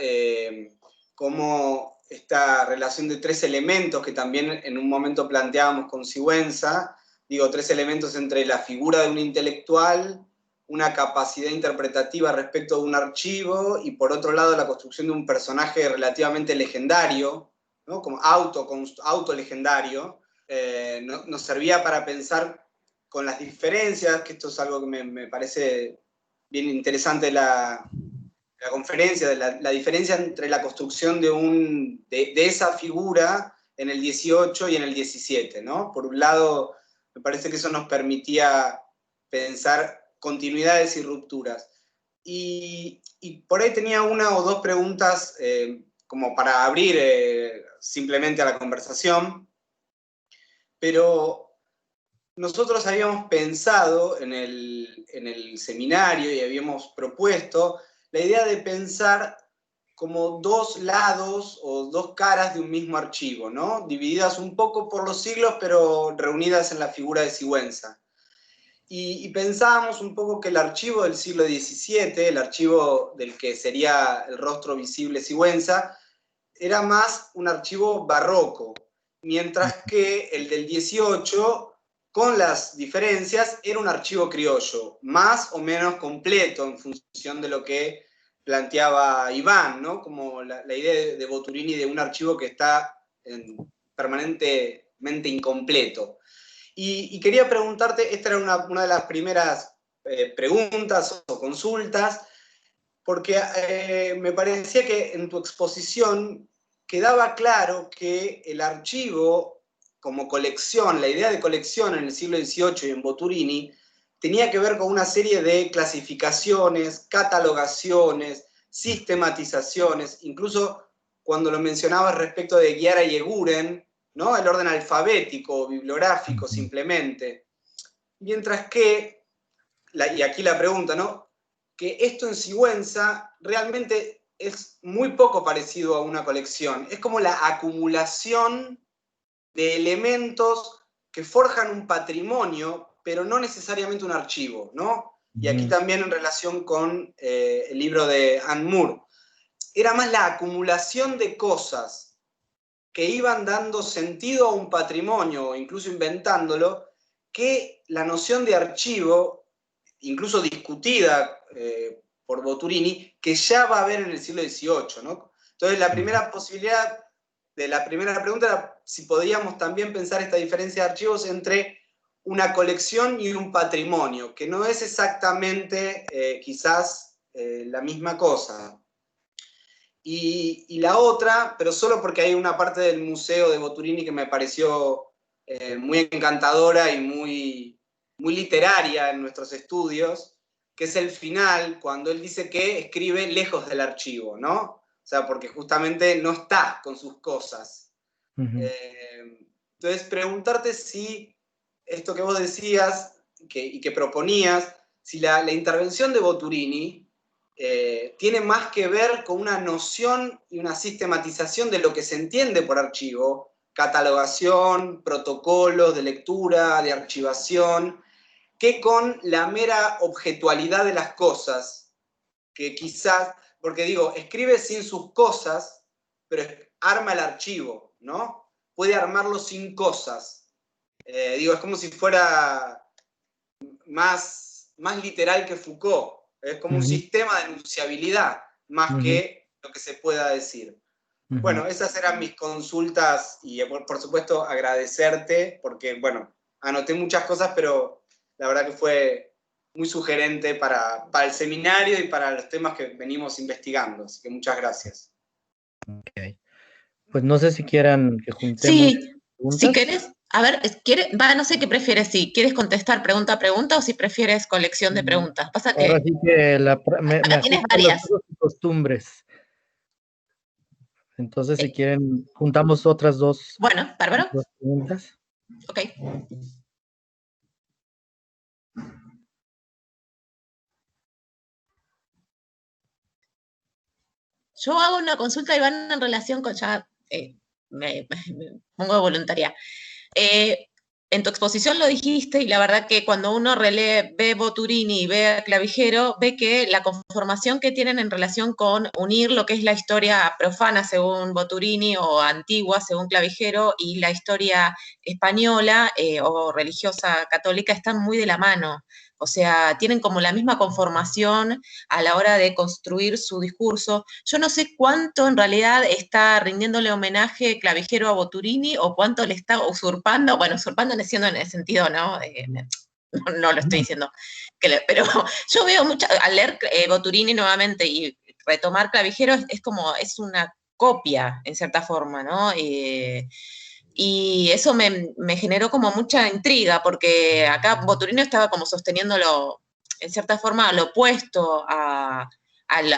cómo esta relación de tres elementos que también en un momento planteábamos con Sigüenza, digo, tres elementos entre la figura de un intelectual, una capacidad interpretativa respecto de un archivo y por otro lado la construcción de un personaje relativamente legendario, ¿no? Como auto-legendario, nos servía para pensar con las diferencias, que esto es algo que me parece bien interesante de la conferencia, de la diferencia entre la construcción de esa figura en el 18 y en el 17, ¿no? Por un lado, me parece que eso nos permitía pensar continuidades y rupturas. Y por ahí tenía una o dos preguntas como para abrir simplemente a la conversación, pero nosotros habíamos pensado en el seminario y habíamos propuesto la idea de pensar como dos lados o dos caras de un mismo archivo, ¿no? Divididas un poco por los siglos, pero reunidas en la figura de Sigüenza. Y pensábamos un poco que el archivo del siglo XVII, el archivo del que sería el rostro visible Sigüenza, era más un archivo barroco, mientras que el del 18, con las diferencias, era un archivo criollo, más o menos completo en función de lo que planteaba Iván, ¿no? Como la idea de Boturini de un archivo que está permanentemente incompleto. Y quería preguntarte, esta era una de las primeras preguntas o consultas, porque me parecía que en tu exposición quedaba claro que el archivo como colección, la idea de colección en el siglo XVIII y en Boturini, tenía que ver con una serie de clasificaciones, catalogaciones, sistematizaciones, incluso cuando lo mencionabas respecto de Chiara y Eguren, ¿no? El orden alfabético, bibliográfico, simplemente. Mientras que, y aquí la pregunta, ¿no? Que esto en Sigüenza realmente es muy poco parecido a una colección. Es como la acumulación de elementos que forjan un patrimonio, pero no necesariamente un archivo, ¿no? Y aquí también en relación con el libro de Anne Moore. Era más la acumulación de cosas que iban dando sentido a un patrimonio, incluso inventándolo, que la noción de archivo, incluso discutida por Boturini, que ya va a haber en el siglo XVIII, ¿no? Entonces, la primera posibilidad de la primera pregunta era si podíamos también pensar esta diferencia de archivos entre una colección y un patrimonio, que no es exactamente quizás la misma cosa. Y la otra, pero solo porque hay una parte del museo de Boturini que me pareció muy encantadora y muy literaria en nuestros estudios, que es el final, cuando él dice que escribe lejos del archivo, ¿no? O sea, porque justamente no está con sus cosas. Entonces, preguntarte si esto que vos decías y que proponías, si la intervención de Boturini tiene más que ver con una noción y una sistematización de lo que se entiende por archivo, catalogación, protocolos de lectura, de archivación, que con la mera objetualidad de las cosas, que quizás, porque digo, escribe sin sus cosas, pero arma el archivo, ¿no? Puede armarlo sin cosas. Digo, es como si fuera más literal que Foucault. Es como un sistema de enunciabilidad, más que lo que se pueda decir. Bueno, esas eran mis consultas y por supuesto agradecerte, porque bueno, anoté muchas cosas, pero la verdad que fue muy sugerente para el seminario y para los temas que venimos investigando. Así que muchas gracias. Ok. Pues no sé si quieran que juntemos Sí, si preguntas. querés, A ver, no sé qué prefieres, si quieres contestar pregunta a pregunta o si prefieres colección de preguntas. Pasa que Ahora sí que me tienes ajusto a los varias. usos y costumbres. Entonces, si Eh, quieren, juntamos otras dos Bueno, bárbaro. preguntas. Ok. Yo hago una consulta, Iván, en relación con ya, me pongo de voluntaria. En tu exposición lo dijiste, y la verdad que cuando uno ve Boturini y ve a Clavijero, ve que la conformación que tienen en relación con unir lo que es la historia profana según Boturini o antigua según Clavijero y la historia española o religiosa católica están muy de la mano. O sea, tienen como la misma conformación a la hora de construir su discurso. Yo no sé cuánto en realidad está rindiéndole homenaje Clavijero a Boturini o cuánto le está usurpando, bueno, usurpando en el sentido, ¿no? No lo estoy diciendo, pero yo veo mucho, al leer Boturini nuevamente y retomar Clavijero, es una copia, en cierta forma, ¿no? Y eso me generó como mucha intriga, porque acá Boturino estaba como sosteniéndolo, en cierta forma, lo opuesto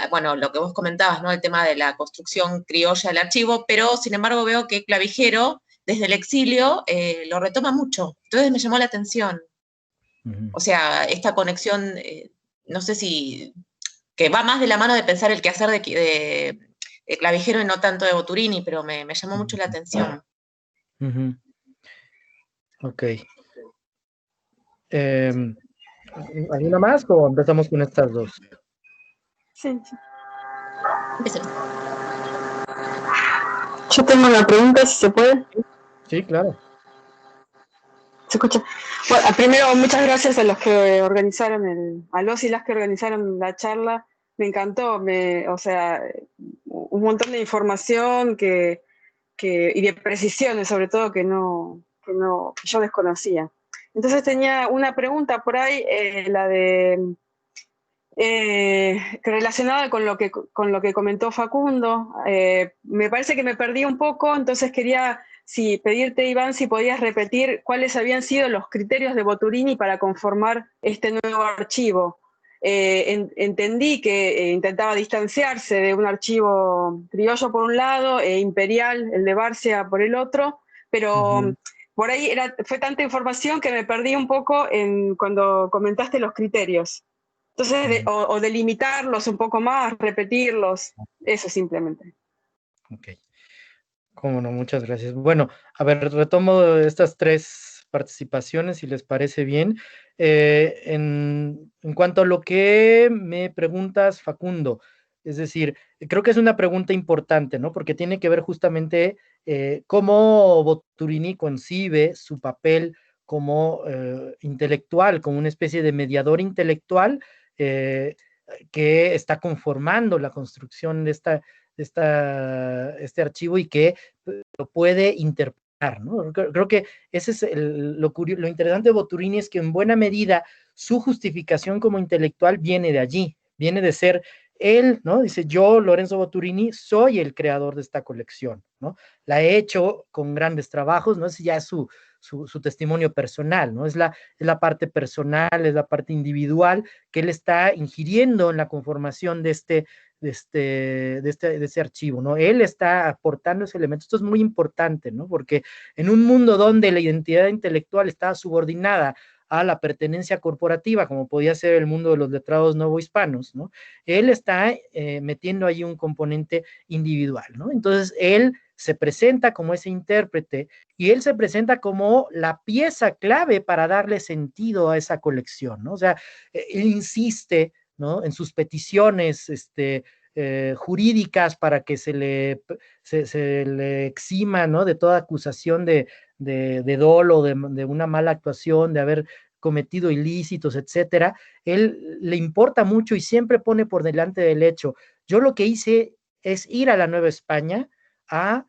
bueno, lo que vos comentabas, ¿no? El tema de la construcción criolla del archivo, pero sin embargo veo que Clavijero, desde el exilio, lo retoma mucho. Entonces me llamó la atención. O sea, esta conexión, no sé si, que va más de la mano de pensar el quehacer de Clavijero y no tanto de Boturini, pero me llamó mucho la atención. Ok. ¿Alguna más o empezamos con estas dos? Sí. Empecemos. Yo tengo una pregunta, si se puede. Sí, claro. ¿Se escucha? Bueno, primero, muchas gracias a los que organizaron a los y las que organizaron la charla. Me encantó, o sea, un montón de información y de precisiones, sobre todo, que yo desconocía. Entonces tenía una pregunta por ahí, la de relacionada con lo que comentó Facundo. Me parece que me perdí un poco, entonces quería pedirte, Iván, si podías repetir cuáles habían sido los criterios de Boturini para conformar este nuevo archivo. Entendí que intentaba distanciarse de un archivo criollo por un lado e imperial, el de Bárcea, por el otro, pero por ahí fue tanta información que me perdí un poco cuando comentaste los criterios. Entonces, o delimitarlos un poco más, repetirlos, eso simplemente. Ok. Cómo no, muchas gracias. Bueno, a ver, retomo estas tres participaciones, si les parece bien. En cuanto a lo que me preguntas, Facundo, es decir, creo que es una pregunta importante, ¿no? Porque tiene que ver justamente cómo Boturini concibe su papel como intelectual, como una especie de mediador intelectual que está conformando la construcción de este archivo y que lo puede interpretar, ¿no? Creo que ese es lo interesante de Boturini, es que en buena medida su justificación como intelectual viene de allí, viene de ser él, ¿no? Dice, yo, Lorenzo Boturini, soy el creador de esta colección, ¿no? La he hecho con grandes trabajos, ¿no? Ese ya es su testimonio personal, ¿no? Es la parte personal, es la parte individual que él está ingiriendo en la conformación de ese archivo, ¿no? Él está aportando ese elemento. Esto es muy importante, ¿no? Porque en un mundo donde la identidad intelectual está subordinada a la pertenencia corporativa, como podía ser el mundo de los letrados novohispanos, ¿no? Él está metiendo ahí un componente individual, ¿no? Entonces, él se presenta como ese intérprete y él se presenta como la pieza clave para darle sentido a esa colección, ¿no? O sea, él insiste, ¿no? En sus peticiones jurídicas para que se le exima, ¿no? De toda acusación de dolo, de una mala actuación, de haber cometido ilícitos, etcétera. Él le importa mucho y siempre pone por delante del hecho. Yo lo que hice es ir a la Nueva España a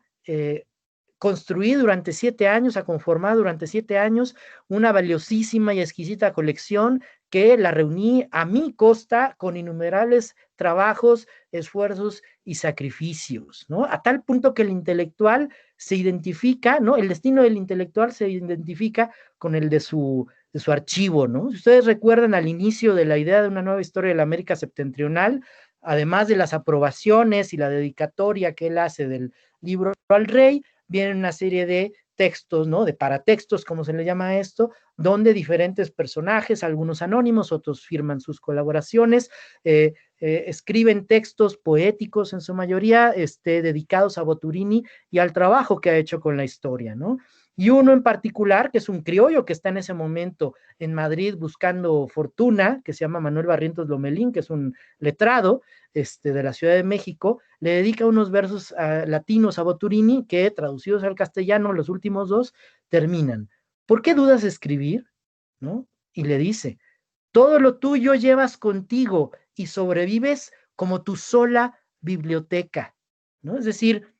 construir durante 7 años, a conformar durante 7 años una valiosísima y exquisita colección que la reuní a mi costa con innumerables trabajos, esfuerzos y sacrificios, ¿no? A tal punto que el intelectual se identifica, ¿no? El destino del intelectual se identifica con el de su archivo, ¿no? Si ustedes recuerdan al inicio de la idea de una nueva historia de la América septentrional, además de las aprobaciones y la dedicatoria que él hace del libro al rey, viene una serie de textos, ¿no? De paratextos, como se le llama a esto, donde diferentes personajes, algunos anónimos, otros firman sus colaboraciones, escriben textos poéticos en su mayoría, dedicados a Boturini y al trabajo que ha hecho con la historia, ¿no? Y uno en particular, que es un criollo que está en ese momento en Madrid buscando fortuna, que se llama Manuel Barrientos Lomelín, que es un letrado de la Ciudad de México, le dedica unos versos latinos a Boturini que, traducidos al castellano, los últimos dos, terminan: ¿por qué dudas escribir? ¿No? Y le dice: todo lo tuyo llevas contigo y sobrevives como tu sola biblioteca, ¿no? Es decir,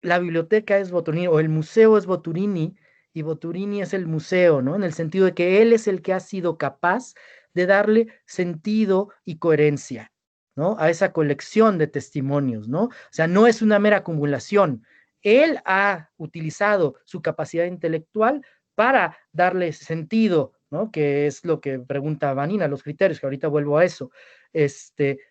la biblioteca es Boturini, o el museo es Boturini, y Boturini es el museo, ¿no? En el sentido de que él es el que ha sido capaz de darle sentido y coherencia, ¿no? A esa colección de testimonios, ¿no? O sea, no es una mera acumulación. Él ha utilizado su capacidad intelectual para darle sentido, ¿no? Que es lo que pregunta Vanina, los criterios, que ahorita vuelvo a eso.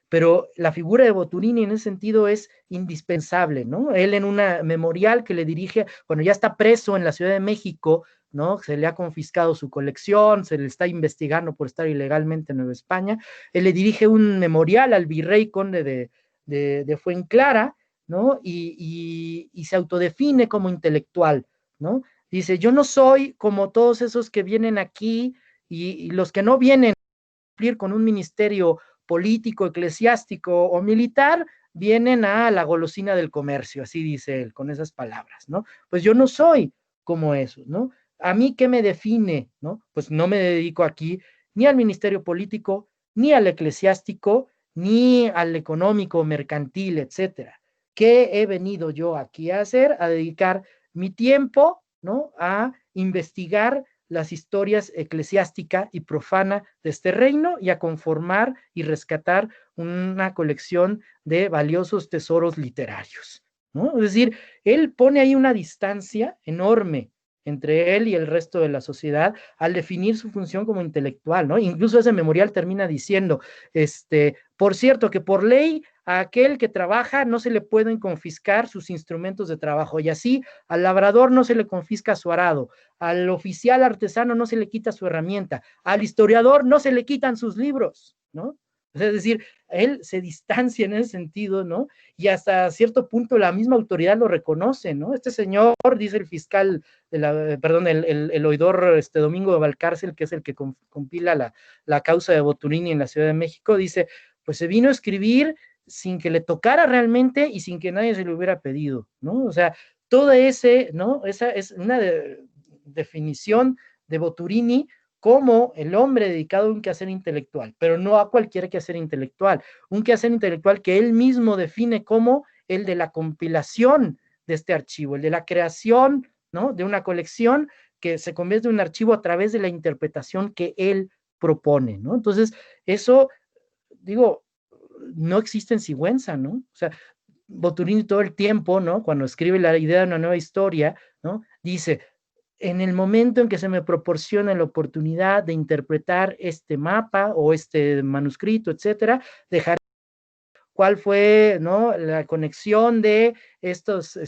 Pero la figura de Boturini en ese sentido es indispensable, ¿no? Él en una memorial que le dirige, bueno, ya está preso en la Ciudad de México, ¿no? Se le ha confiscado su colección, se le está investigando por estar ilegalmente en Nueva España. Él le dirige un memorial al virrey conde de Fuenclara, ¿no? Y se autodefine como intelectual, ¿no? Dice: yo no soy como todos esos que vienen aquí y los que no vienen a cumplir con un ministerio político, eclesiástico o militar, vienen a la golosina del comercio, así dice él, con esas palabras, ¿no? Pues yo no soy como esos, ¿no? ¿A mí qué me define, no? Pues no me dedico aquí ni al ministerio político, ni al eclesiástico, ni al económico, mercantil, etcétera. ¿Qué he venido yo aquí a hacer? A dedicar mi tiempo, ¿no? A investigar las historias eclesiástica y profana de este reino y a conformar y rescatar una colección de valiosos tesoros literarios, ¿no? Es decir, él pone ahí una distancia enorme entre él y el resto de la sociedad al definir su función como intelectual, ¿no? Incluso ese memorial termina diciendo, por cierto, que por ley a aquel que trabaja no se le pueden confiscar sus instrumentos de trabajo, y así al labrador no se le confisca su arado, al oficial artesano no se le quita su herramienta, al historiador no se le quitan sus libros, ¿no? Es decir, él se distancia en ese sentido, ¿no? Y hasta cierto punto la misma autoridad lo reconoce, ¿no? Este señor, dice el fiscal, el oidor Domingo de Valcárcel, que es el que compila la causa de Boturini en la Ciudad de México, dice: pues se vino a escribir sin que le tocara realmente y sin que nadie se lo hubiera pedido, ¿no? O sea, todo ese, ¿no? Esa es una definición de Boturini como el hombre dedicado a un quehacer intelectual, pero no a cualquier quehacer intelectual, un quehacer intelectual que él mismo define como el de la compilación de este archivo, el de la creación, ¿no? De una colección que se convierte en un archivo a través de la interpretación que él propone, ¿no? Entonces, eso, digo, no existe en Sigüenza, ¿no? O sea, Boturini todo el tiempo, ¿no? Cuando escribe la idea de una nueva historia, ¿no? Dice: en el momento en que se me proporciona la oportunidad de interpretar este mapa o este manuscrito, etcétera, dejaré cuál fue, ¿no? La conexión de estas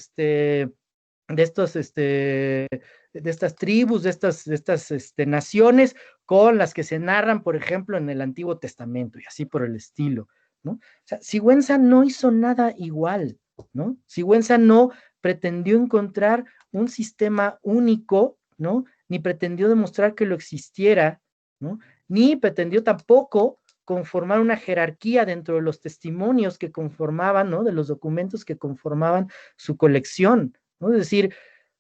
tribus, de estas naciones con las que se narran, por ejemplo, en el Antiguo Testamento y así por el estilo, ¿no? O sea, Sigüenza no hizo nada igual, ¿no? Sigüenza no pretendió encontrar un sistema único, ¿no? Ni pretendió demostrar que lo existiera, ¿no? Ni pretendió tampoco conformar una jerarquía dentro de los testimonios que conformaban, ¿no? De los documentos que conformaban su colección, ¿no? Es decir,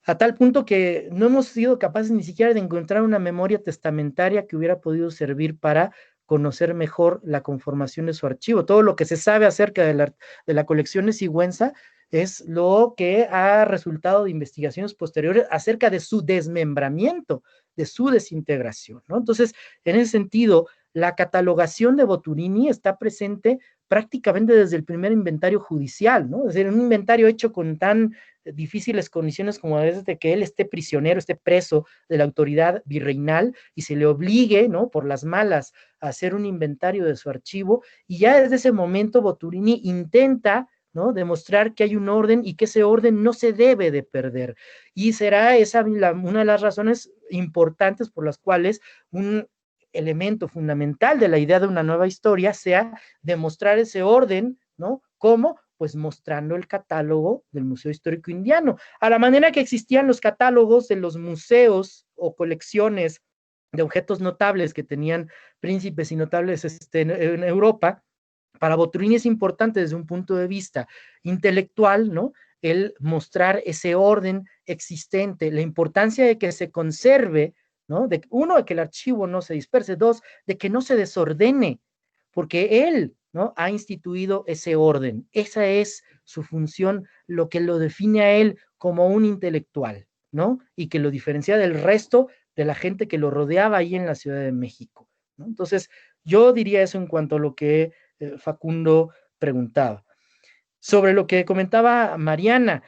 a tal punto que no hemos sido capaces ni siquiera de encontrar una memoria testamentaria que hubiera podido servir para conocer mejor la conformación de su archivo. Todo lo que se sabe acerca de la colección de Sigüenza es lo que ha resultado de investigaciones posteriores acerca de su desmembramiento, de su desintegración, ¿no? Entonces, en ese sentido, la catalogación de Boturini está presente prácticamente desde el primer inventario judicial, ¿no? Es decir, un inventario hecho con tan difíciles condiciones como desde que él esté prisionero, esté preso de la autoridad virreinal y se le obligue, ¿no?, por las malas a hacer un inventario de su archivo, y ya desde ese momento Boturini intenta, ¿no?, demostrar que hay un orden y que ese orden no se debe de perder. Y será esa una de las razones importantes por las cuales un elemento fundamental de la idea de una nueva historia sea demostrar ese orden, ¿no? ¿Cómo? Pues mostrando el catálogo del Museo Histórico Indiano, a la manera que existían los catálogos de los museos o colecciones de objetos notables que tenían príncipes y notables en Europa. Para Boturini es importante desde un punto de vista intelectual, ¿no?, el mostrar ese orden existente, la importancia de que se conserve, ¿no?, de uno, de que el archivo no se disperse, dos, de que no se desordene, porque él, ¿no?, ha instituido ese orden. Esa es su función, lo que lo define a él como un intelectual, ¿no?, y que lo diferencia del resto de la gente que lo rodeaba ahí en la Ciudad de México, ¿no? Entonces, yo diría eso en cuanto a lo que Facundo preguntaba. Sobre lo que comentaba Mariana,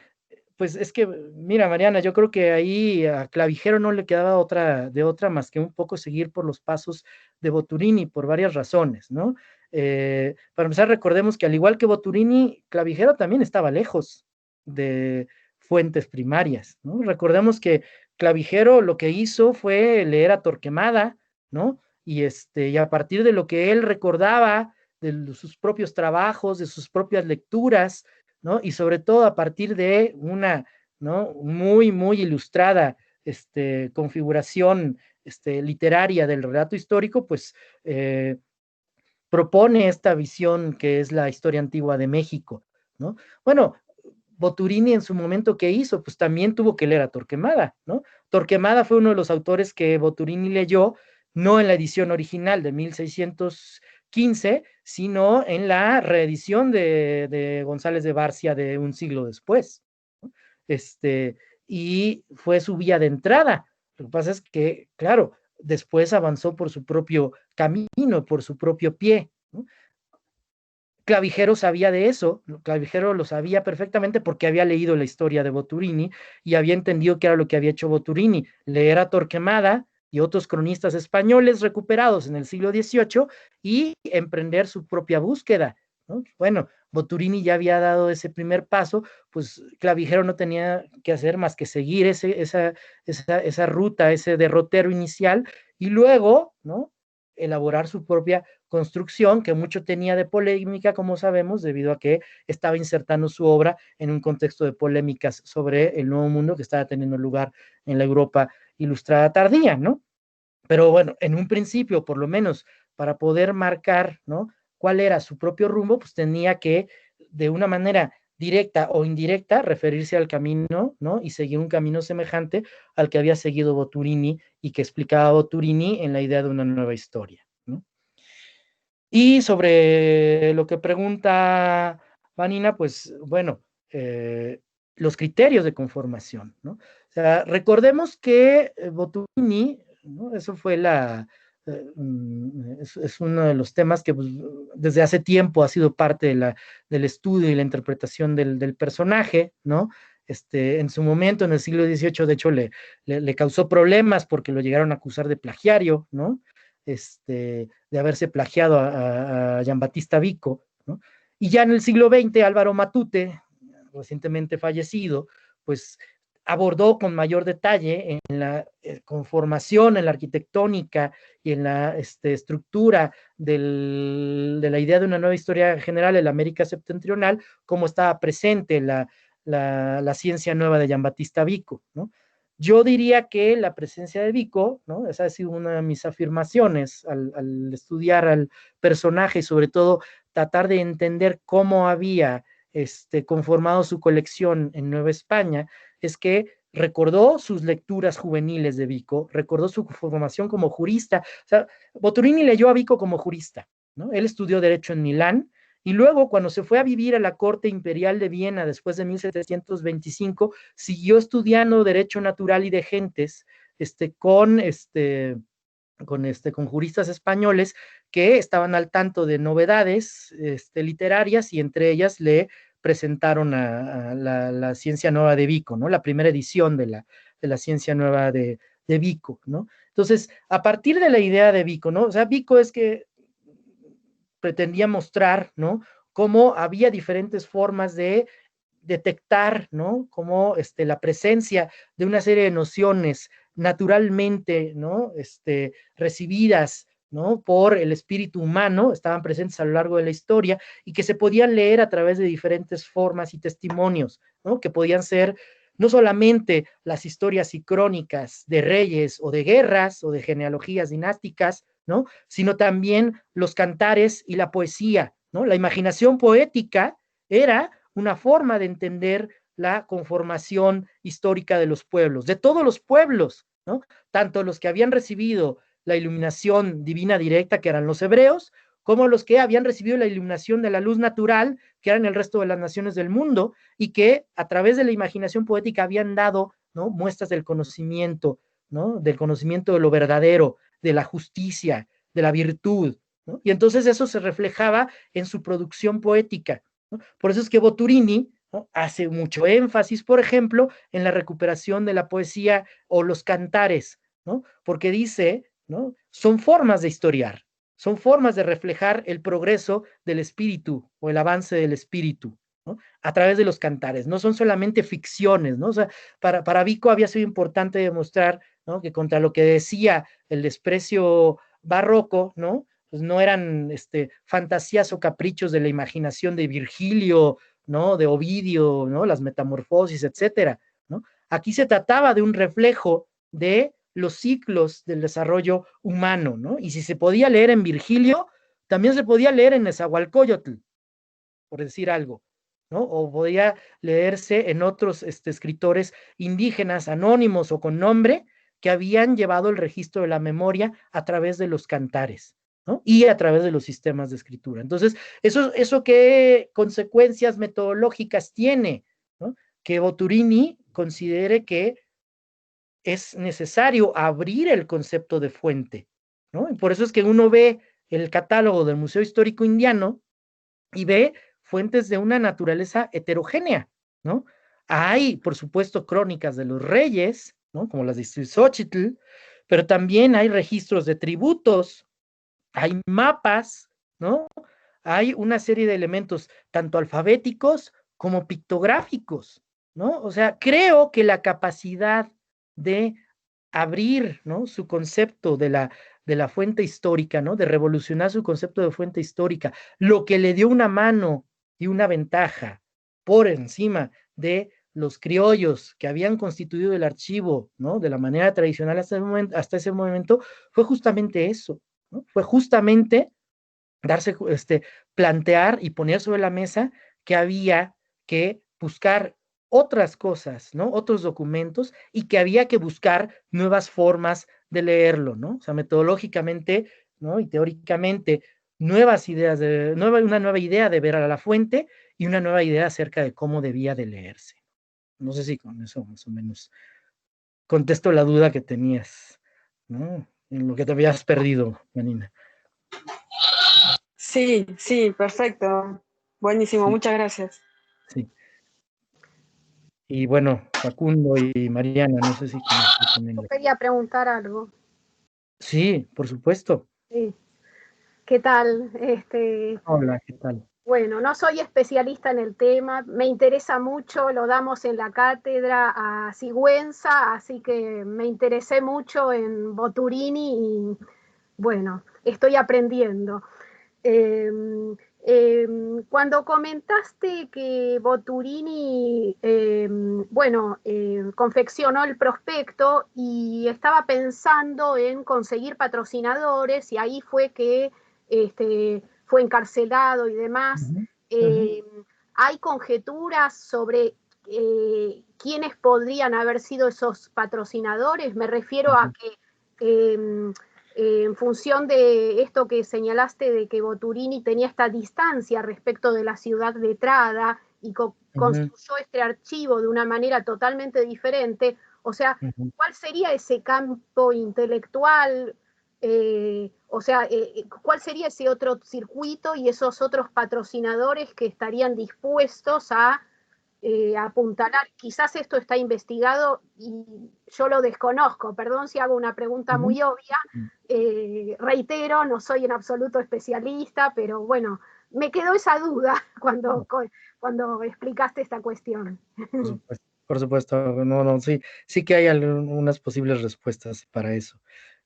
pues es que, mira, Mariana, yo creo que ahí a Clavijero no le quedaba otra más que un poco seguir por los pasos de Boturini por varias razones, ¿no? Para empezar, recordemos que al igual que Boturini, Clavijero también estaba lejos de fuentes primarias, ¿no? Recordemos que Clavijero lo que hizo fue leer a Torquemada, ¿no? Y a partir de lo que él recordaba de sus propios trabajos, de sus propias lecturas, ¿no? Y sobre todo a partir de una, ¿no?, muy, muy ilustrada configuración literaria del relato histórico, pues propone esta visión que es la historia antigua de México, ¿no? Bueno, Boturini en su momento, ¿qué hizo? Pues también tuvo que leer a Torquemada, ¿no? Torquemada fue uno de los autores que Boturini leyó, no en la edición original de 1615, sino en la reedición de González de Barcia de un siglo después, ¿no? Y fue su vía de entrada. Lo que pasa es que, claro, después avanzó por su propio camino, por su propio pie, ¿no? Clavijero sabía de eso, Clavijero lo sabía perfectamente porque había leído la historia de Boturini y había entendido qué era lo que había hecho Boturini, leer a Torquemada y otros cronistas españoles recuperados en el siglo XVIII y emprender su propia búsqueda, ¿no? Bueno, Boturini ya había dado ese primer paso, pues Clavijero no tenía que hacer más que seguir esa ruta, ese derrotero inicial y luego, ¿no?, elaborar su propia construcción, que mucho tenía de polémica, como sabemos, debido a que estaba insertando su obra en un contexto de polémicas sobre el Nuevo Mundo que estaba teniendo lugar en la Europa ilustrada tardía, ¿no? Pero bueno, en un principio, por lo menos, para poder marcar, ¿no?, cuál era su propio rumbo, pues tenía que, de una manera directa o indirecta, referirse al camino, ¿no?, y seguir un camino semejante al que había seguido Boturini y que explicaba Boturini en la idea de una nueva historia, ¿no? Y sobre lo que pregunta Vanina, pues bueno, los criterios de conformación, ¿no? O sea, recordemos que Boturini, ¿no?, eso fue es uno de los temas que pues, desde hace tiempo ha sido parte del estudio y la interpretación del personaje, ¿no? En su momento, en el siglo XVIII, de hecho, le causó problemas porque lo llegaron a acusar de plagiario, ¿no? De haberse plagiado a Giambattista Vico, ¿no? Y ya en el siglo XX, Álvaro Matute, recientemente fallecido, pues abordó con mayor detalle en la conformación, en la arquitectónica y en la estructura de la idea de una nueva historia general en la América septentrional, cómo estaba presente la ciencia nueva de Giambattista Vico, ¿no? Yo diría que la presencia de Vico, ¿no?, esa ha sido una de mis afirmaciones al estudiar al personaje y sobre todo tratar de entender cómo había conformado su colección en Nueva España, es que recordó sus lecturas juveniles de Vico, recordó su formación como jurista. O sea, Boturini leyó a Vico como jurista, ¿no? Él estudió Derecho en Milán Y luego, cuando se fue a vivir a la corte imperial de Viena después de 1725, siguió estudiando Derecho Natural y de Gentes, con juristas españoles que estaban al tanto de novedades literarias, y entre ellas le presentaron a la Ciencia Nueva de Vico, ¿no? La primera edición de la Ciencia Nueva de Vico, ¿no? Entonces, a partir de la idea de Vico, ¿no? O sea, Vico es que pretendía mostrar, ¿no?, cómo había diferentes formas de detectar, ¿no?, como la presencia de una serie de nociones naturalmente, ¿no?, recibidas, ¿no?, por el espíritu humano, estaban presentes a lo largo de la historia, y que se podían leer a través de diferentes formas y testimonios, ¿no?, que podían ser no solamente las historias y crónicas de reyes o de guerras o de genealogías dinásticas, ¿no?, sino también los cantares y la poesía, ¿no? La imaginación poética era una forma de entender la conformación histórica de los pueblos, de todos los pueblos, ¿no? Tanto los que habían recibido la iluminación divina directa, que eran los hebreos, como los que habían recibido la iluminación de la luz natural, que eran el resto de las naciones del mundo, y que a través de la imaginación poética habían dado, ¿no?, muestras del conocimiento, ¿no?, del conocimiento de lo verdadero, de la justicia, de la virtud, ¿no? Y entonces eso se reflejaba en su producción poética, ¿no? Por eso es que Boturini, ¿no?, hace mucho énfasis, por ejemplo, en la recuperación de la poesía o los cantares, ¿no?, porque dice, ¿no?, son formas de historiar, son formas de reflejar el progreso del espíritu o el avance del espíritu, ¿no?, a través de los cantares, no son solamente ficciones, ¿no? O sea, para Vico había sido importante demostrar, ¿no?, que contra lo que decía el desprecio barroco, ¿no?, pues no eran fantasías o caprichos de la imaginación de Virgilio, ¿no?, de Ovidio, ¿no?, las metamorfosis, etcétera, ¿no? Aquí se trataba de un reflejo de los ciclos del desarrollo humano, ¿no? Y si se podía leer en Virgilio, también se podía leer en Nezahualcóyotl, por decir algo, ¿no? O podía leerse en otros escritores indígenas anónimos o con nombre que habían llevado el registro de la memoria a través de los cantares, ¿no?, y a través de los sistemas de escritura. Entonces, ¿eso qué consecuencias metodológicas tiene, ¿no? Que Boturini considere que es necesario abrir el concepto de fuente, ¿no? Y por eso es que uno ve el catálogo del Museo Histórico Indiano y ve fuentes de una naturaleza heterogénea, ¿no? Hay, por supuesto, crónicas de los reyes, ¿no?, como las de Xochitl, pero también hay registros de tributos, hay mapas, ¿no? Hay una serie de elementos, tanto alfabéticos como pictográficos, ¿no? O sea, creo que la capacidad de abrir, ¿no?, su concepto de la fuente histórica, ¿no?, de revolucionar su concepto de fuente histórica, lo que le dio una mano y una ventaja por encima de los criollos que habían constituido el archivo, ¿no?, de la manera tradicional hasta ese momento, fue justamente eso, ¿no? Fue justamente plantear y poner sobre la mesa que había que buscar otras cosas, ¿no?, otros documentos, y que había que buscar nuevas formas de leerlo, ¿no? O sea, metodológicamente, ¿no?, y teóricamente, nuevas ideas, una nueva idea de ver a la fuente y una nueva idea acerca de cómo debía de leerse. No sé si con eso más o menos contesto la duda que tenías, ¿no?, en lo que te habías perdido, Janina. Sí, sí, perfecto. Buenísimo, Sí, muchas gracias. sí. Y bueno, Facundo y Mariana, no sé si con esto también. Yo quería preguntar algo. Sí, por supuesto. Sí. ¿Qué tal? Hola, ¿qué tal? Bueno, no soy especialista en el tema, me interesa mucho, lo damos en la cátedra a Sigüenza, así que me interesé mucho en Boturini y bueno, estoy aprendiendo. Cuando comentaste que Boturini, confeccionó el prospecto y estaba pensando en conseguir patrocinadores y ahí fue que fue encarcelado y demás, Ujú, ujú. ¿hay conjeturas sobre quiénes podrían haber sido esos patrocinadores? Me refiero a que en función de esto que señalaste de que Boturini tenía esta distancia respecto de la ciudad letrada y construyó este archivo de una manera totalmente diferente, o sea, ¿cuál sería ese campo intelectual? O sea, ¿cuál sería ese otro circuito y esos otros patrocinadores que estarían dispuestos a apuntalar? Quizás esto está investigado y yo lo desconozco, perdón si hago una pregunta muy obvia, reitero, no soy en absoluto especialista, pero bueno, me quedó esa duda cuando explicaste esta cuestión. Por supuesto, no, sí que hay algunas posibles respuestas para eso.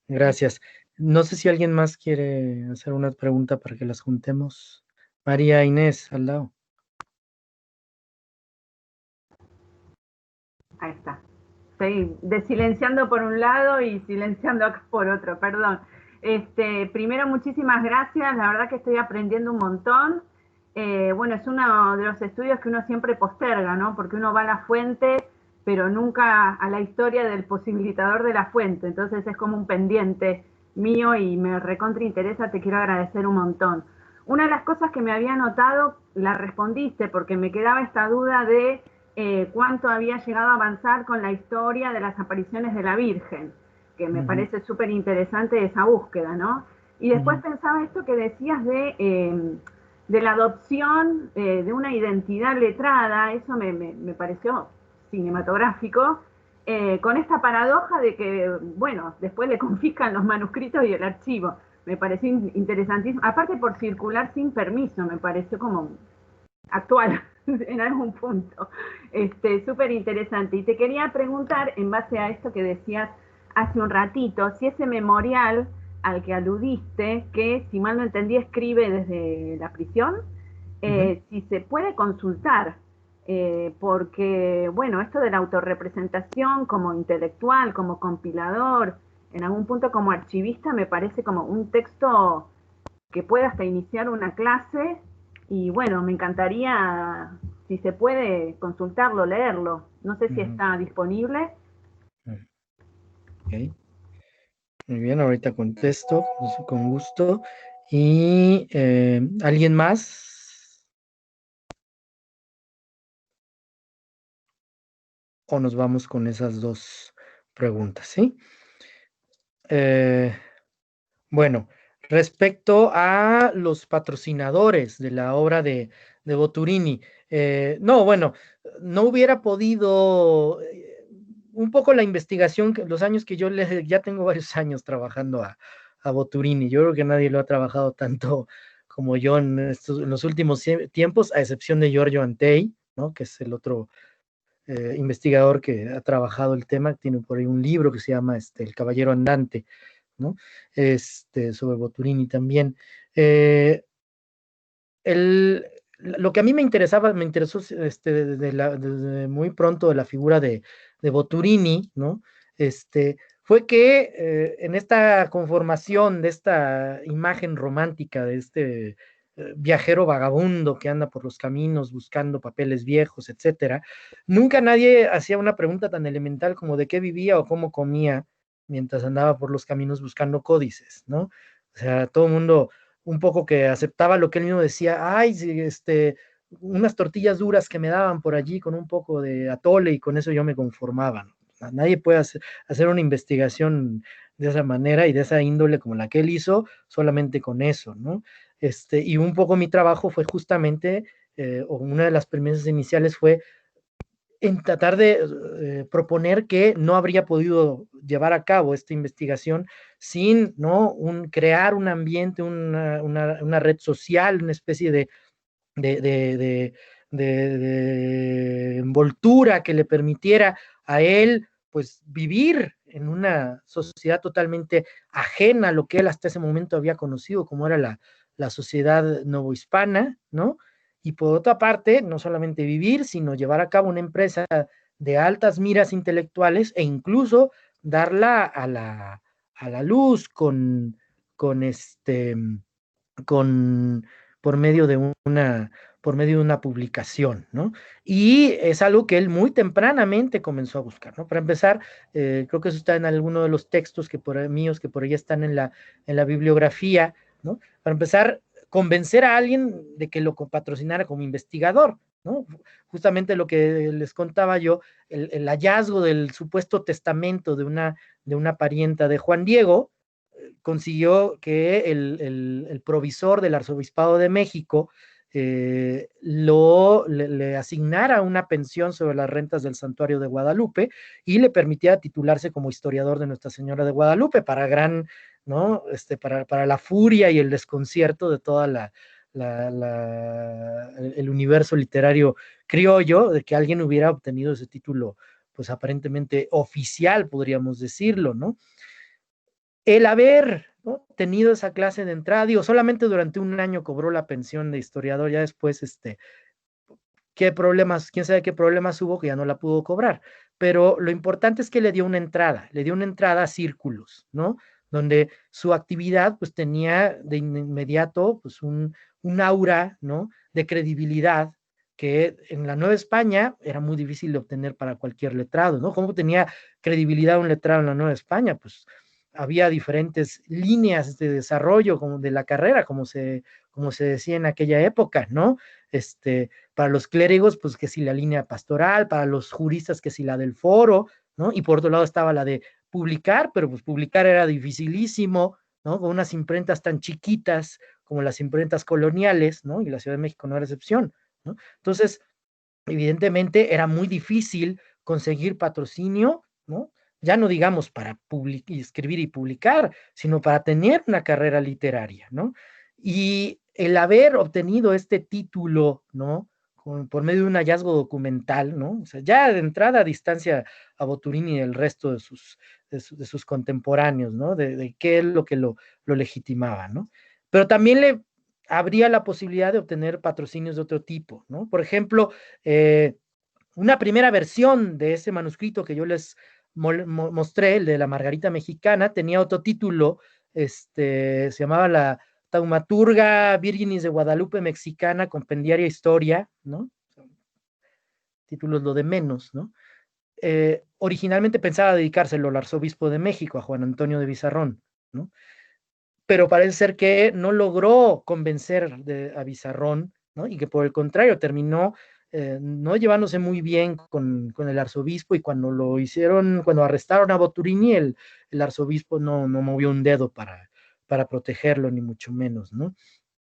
Gracias. No sé si alguien más quiere hacer una pregunta para que las juntemos. María Inés, al lado. Ahí está. Estoy desilenciando por un lado y silenciando acá por otro, perdón. Primero, muchísimas gracias. La verdad que estoy aprendiendo un montón. Bueno, es uno de los estudios que uno siempre posterga, ¿no? Porque uno va a la fuente, pero nunca a la historia del posibilitador de la fuente. Entonces es como un pendiente mío y me recontra interesa. Te quiero agradecer un montón. Una de las cosas que me había notado, la respondiste, porque me quedaba esta duda de cuánto había llegado a avanzar con la historia de las apariciones de la Virgen, que me parece súper interesante esa búsqueda, ¿no? Y después pensaba esto que decías de la adopción de una identidad letrada, eso me pareció cinematográfico, con esta paradoja de que, bueno, después le confiscan los manuscritos y el archivo. Me pareció interesantísimo, aparte por circular sin permiso, me pareció como actual en algún punto. Súper interesante. Y te quería preguntar, en base a esto que decías hace un ratito, si ese memorial al que aludiste, que si mal no entendí escribe desde la prisión, si se puede consultar, porque, bueno, esto de la autorrepresentación como intelectual, como compilador, en algún punto como archivista, me parece como un texto que puede hasta iniciar una clase. Y bueno, me encantaría, si se puede, consultarlo, leerlo. No sé si está disponible. Okay. Muy bien, ahorita contesto con gusto. ¿Y alguien más? ¿O nos vamos con esas dos preguntas, sí? Bueno, respecto a los patrocinadores de la obra de Boturini, no, bueno, no hubiera podido, un poco la investigación, los años que yo ya tengo varios años trabajando a Boturini, yo creo que nadie lo ha trabajado tanto como yo en los últimos tiempos, a excepción de Giorgio Antei, ¿no? Que es el otro investigador que ha trabajado el tema, tiene por ahí un libro que se llama El Caballero Andante, ¿no? Sobre Boturini también. Lo que a mí me interesó desde muy pronto de la figura de Boturini, ¿no? Fue que en esta conformación de esta imagen romántica de este viajero vagabundo que anda por los caminos buscando papeles viejos, etcétera, nunca nadie hacía una pregunta tan elemental como de qué vivía o cómo comía mientras andaba por los caminos buscando códices, ¿no? O sea, todo el mundo un poco que aceptaba lo que él mismo decía, ay, unas tortillas duras que me daban por allí con un poco de atole y con eso yo me conformaba, ¿no? Nadie puede hacer una investigación de esa manera y de esa índole como la que él hizo, solamente con eso, ¿no? Y un poco mi trabajo fue justamente, o una de las premisas iniciales fue en tratar de proponer que no habría podido llevar a cabo esta investigación sin, ¿no? Crear un ambiente, una red social, una especie de envoltura que le permitiera a él, pues, vivir en una sociedad totalmente ajena a lo que él hasta ese momento había conocido, como era la sociedad novohispana, ¿no? Y por otra parte, no solamente vivir, sino llevar a cabo una empresa de altas miras intelectuales e incluso darla a la luz con por medio de una publicación, ¿no? Y es algo que él muy tempranamente comenzó a buscar, ¿no? Para empezar, creo que eso está en alguno de los textos míos que por ahí están en la bibliografía, ¿no? Para empezar, convencer a alguien de que lo patrocinara como investigador, ¿no? Justamente lo que les contaba yo, el hallazgo del supuesto testamento de una parienta de Juan Diego, consiguió que el provisor del Arzobispado de México le asignara una pensión sobre las rentas del Santuario de Guadalupe y le permitiera titularse como historiador de Nuestra Señora de Guadalupe, ¿no? Para la furia y el desconcierto de toda el universo literario criollo, de que alguien hubiera obtenido ese título, pues aparentemente oficial, podríamos decirlo, ¿no? El haber, ¿no?, tenido esa clase de entrada, digo, solamente durante un año cobró la pensión de historiador, ya después, quién sabe qué problemas hubo que ya no la pudo cobrar, pero lo importante es que le dio una entrada a círculos, ¿no? Donde su actividad, pues, tenía de inmediato, pues, un aura, ¿no?, de credibilidad, que en la Nueva España era muy difícil de obtener para cualquier letrado, ¿no? ¿Cómo tenía credibilidad un letrado en la Nueva España? Pues había diferentes líneas de desarrollo como de la carrera, como se decía en aquella época, ¿no? Para los clérigos, pues que si la línea pastoral, para los juristas, que si la del foro, ¿no? Y por otro lado estaba la de publicar, pero pues publicar era dificilísimo, ¿no? Con unas imprentas tan chiquitas como las imprentas coloniales, ¿no? Y la Ciudad de México no era excepción, ¿no? Entonces, evidentemente era muy difícil conseguir patrocinio, ¿no? Ya no digamos para escribir y publicar, sino para tener una carrera literaria, ¿no? Y el haber obtenido este título, ¿no?, por medio de un hallazgo documental, ¿no? O sea, ya de entrada a distancia a Boturini y el resto de sus contemporáneos, ¿no? De qué es lo que lo legitimaba, ¿no? Pero también le habría la posibilidad de obtener patrocinios de otro tipo, ¿no? Por ejemplo, una primera versión de ese manuscrito que yo les mostré, el de la Margarita Mexicana, tenía otro título, se llamaba la Taumaturga Virginis de Guadalupe Mexicana, Compendiaria Historia, ¿no? Títulos lo de menos, ¿no? Originalmente pensaba dedicárselo al arzobispo de México, a Juan Antonio de Bizarrón, ¿no? Pero parece ser que no logró convencer a Bizarrón, ¿no? Y que por el contrario terminó no llevándose muy bien con el arzobispo, y cuando arrestaron a Boturini, el arzobispo no movió un dedo para protegerlo, ni mucho menos, ¿no?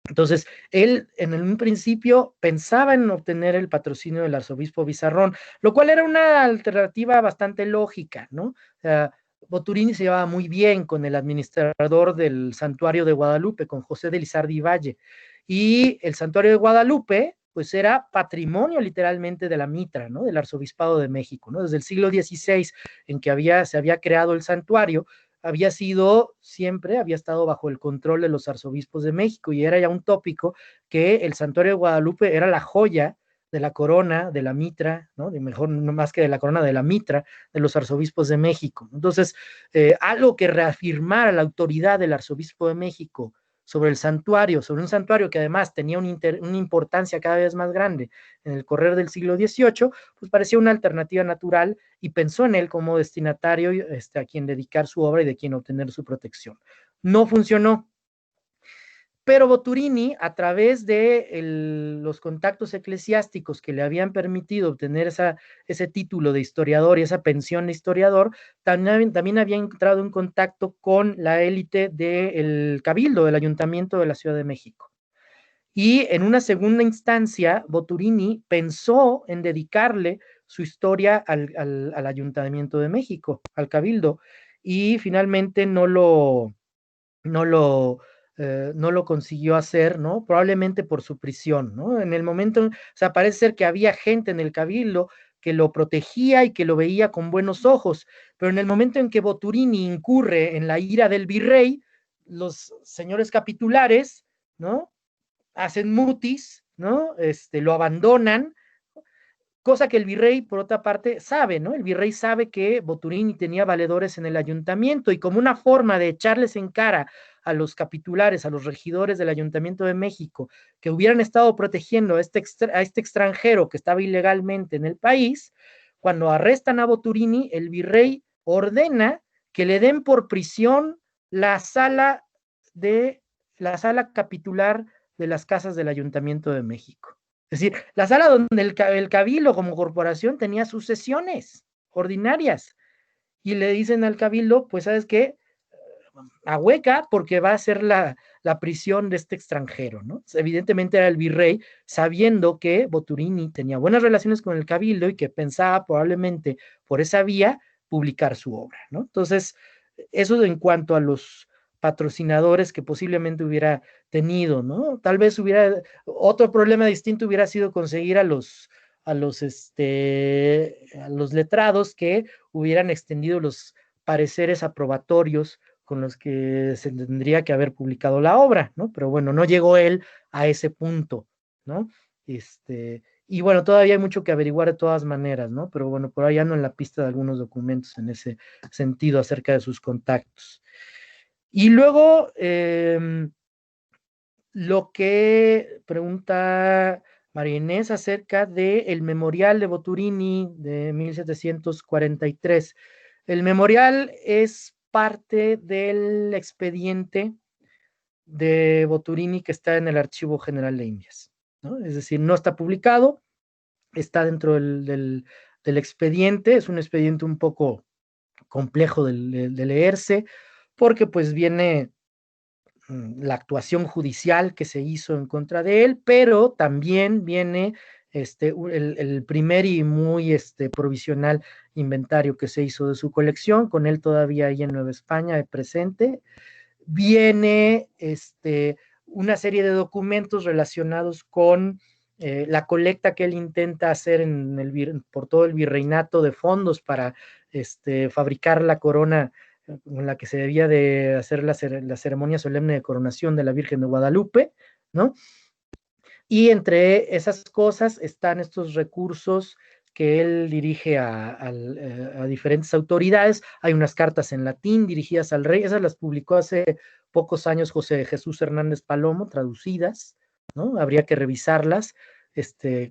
Entonces, él en un principio pensaba en obtener el patrocinio del arzobispo Bizarrón, lo cual era una alternativa bastante lógica, ¿no? O sea, Boturini se llevaba muy bien con el administrador del Santuario de Guadalupe, con José de Lizardi Valle, y el Santuario de Guadalupe, pues era patrimonio literalmente de la mitra, ¿no?, del Arzobispado de México, ¿no? Desde el siglo XVI, en que se había creado el santuario, había estado bajo el control de los arzobispos de México, y era ya un tópico que el Santuario de Guadalupe era la joya de la corona, de la mitra, ¿no? Mejor, no más que de la corona, de la mitra de los arzobispos de México. Entonces, algo que reafirmara la autoridad del arzobispo de México sobre un santuario que además tenía una importancia cada vez más grande en el correr del siglo XVIII, pues parecía una alternativa natural, y pensó en él como destinatario a quien dedicar su obra y de quien obtener su protección. No funcionó, pero Boturini, a través de los contactos eclesiásticos que le habían permitido obtener ese título de historiador y esa pensión de historiador, también había entrado en contacto con la élite del Cabildo, del Ayuntamiento de la Ciudad de México. Y en una segunda instancia, Boturini pensó en dedicarle su historia al Ayuntamiento de México, al Cabildo, y finalmente no lo consiguió hacer, ¿no? Probablemente por su prisión, ¿no? En el momento, o sea, parece ser que había gente en el Cabildo que lo protegía y que lo veía con buenos ojos, pero en el momento en que Boturini incurre en la ira del virrey, los señores capitulares, ¿no?, hacen mutis, ¿no? Lo abandonan, cosa que el virrey, por otra parte, sabe, ¿no? El virrey sabe que Boturini tenía valedores en el ayuntamiento, y como una forma de echarles en cara a los capitulares, a los regidores del Ayuntamiento de México, que hubieran estado protegiendo a este extranjero que estaba ilegalmente en el país, cuando arrestan a Boturini, el virrey ordena que le den por prisión la sala capitular de las casas del Ayuntamiento de México. Es decir, la sala donde el Cabildo como corporación tenía sus sesiones ordinarias, y le dicen al Cabildo, pues, ¿sabes qué? Ahueca, porque va a ser la prisión de este extranjero, ¿no? Evidentemente era el virrey, sabiendo que Boturini tenía buenas relaciones con el Cabildo y que pensaba probablemente por esa vía publicar su obra, ¿no? Entonces, eso en cuanto a los patrocinadores que posiblemente hubiera tenido, ¿no? Tal vez otro problema distinto hubiera sido conseguir a los letrados que hubieran extendido los pareceres aprobatorios con los que se tendría que haber publicado la obra, ¿no? Pero bueno, no llegó él a ese punto, ¿no? Y bueno, todavía hay mucho que averiguar de todas maneras, ¿no? Pero bueno, por ahí ando en la pista de algunos documentos en ese sentido acerca de sus contactos. Y luego, lo que pregunta María Inés acerca del memorial de Boturini de 1743. El memorial es parte del expediente de Boturini que está en el Archivo General de Indias, ¿no? Es decir, no está publicado, está dentro del expediente. Es un expediente un poco complejo de leerse, porque pues viene la actuación judicial que se hizo en contra de él, pero también viene el primer y muy provisional inventario que se hizo de su colección, con él todavía ahí en Nueva España presente. Viene una serie de documentos relacionados con la colecta que él intenta hacer por todo el virreinato de fondos para fabricar la corona con la que se debía de hacer la ceremonia solemne de coronación de la Virgen de Guadalupe, ¿no? Y entre esas cosas están estos recursos que él dirige a diferentes autoridades. Hay unas cartas en latín dirigidas al rey, esas las publicó hace pocos años José Jesús Hernández Palomo, traducidas, ¿no? Habría que revisarlas,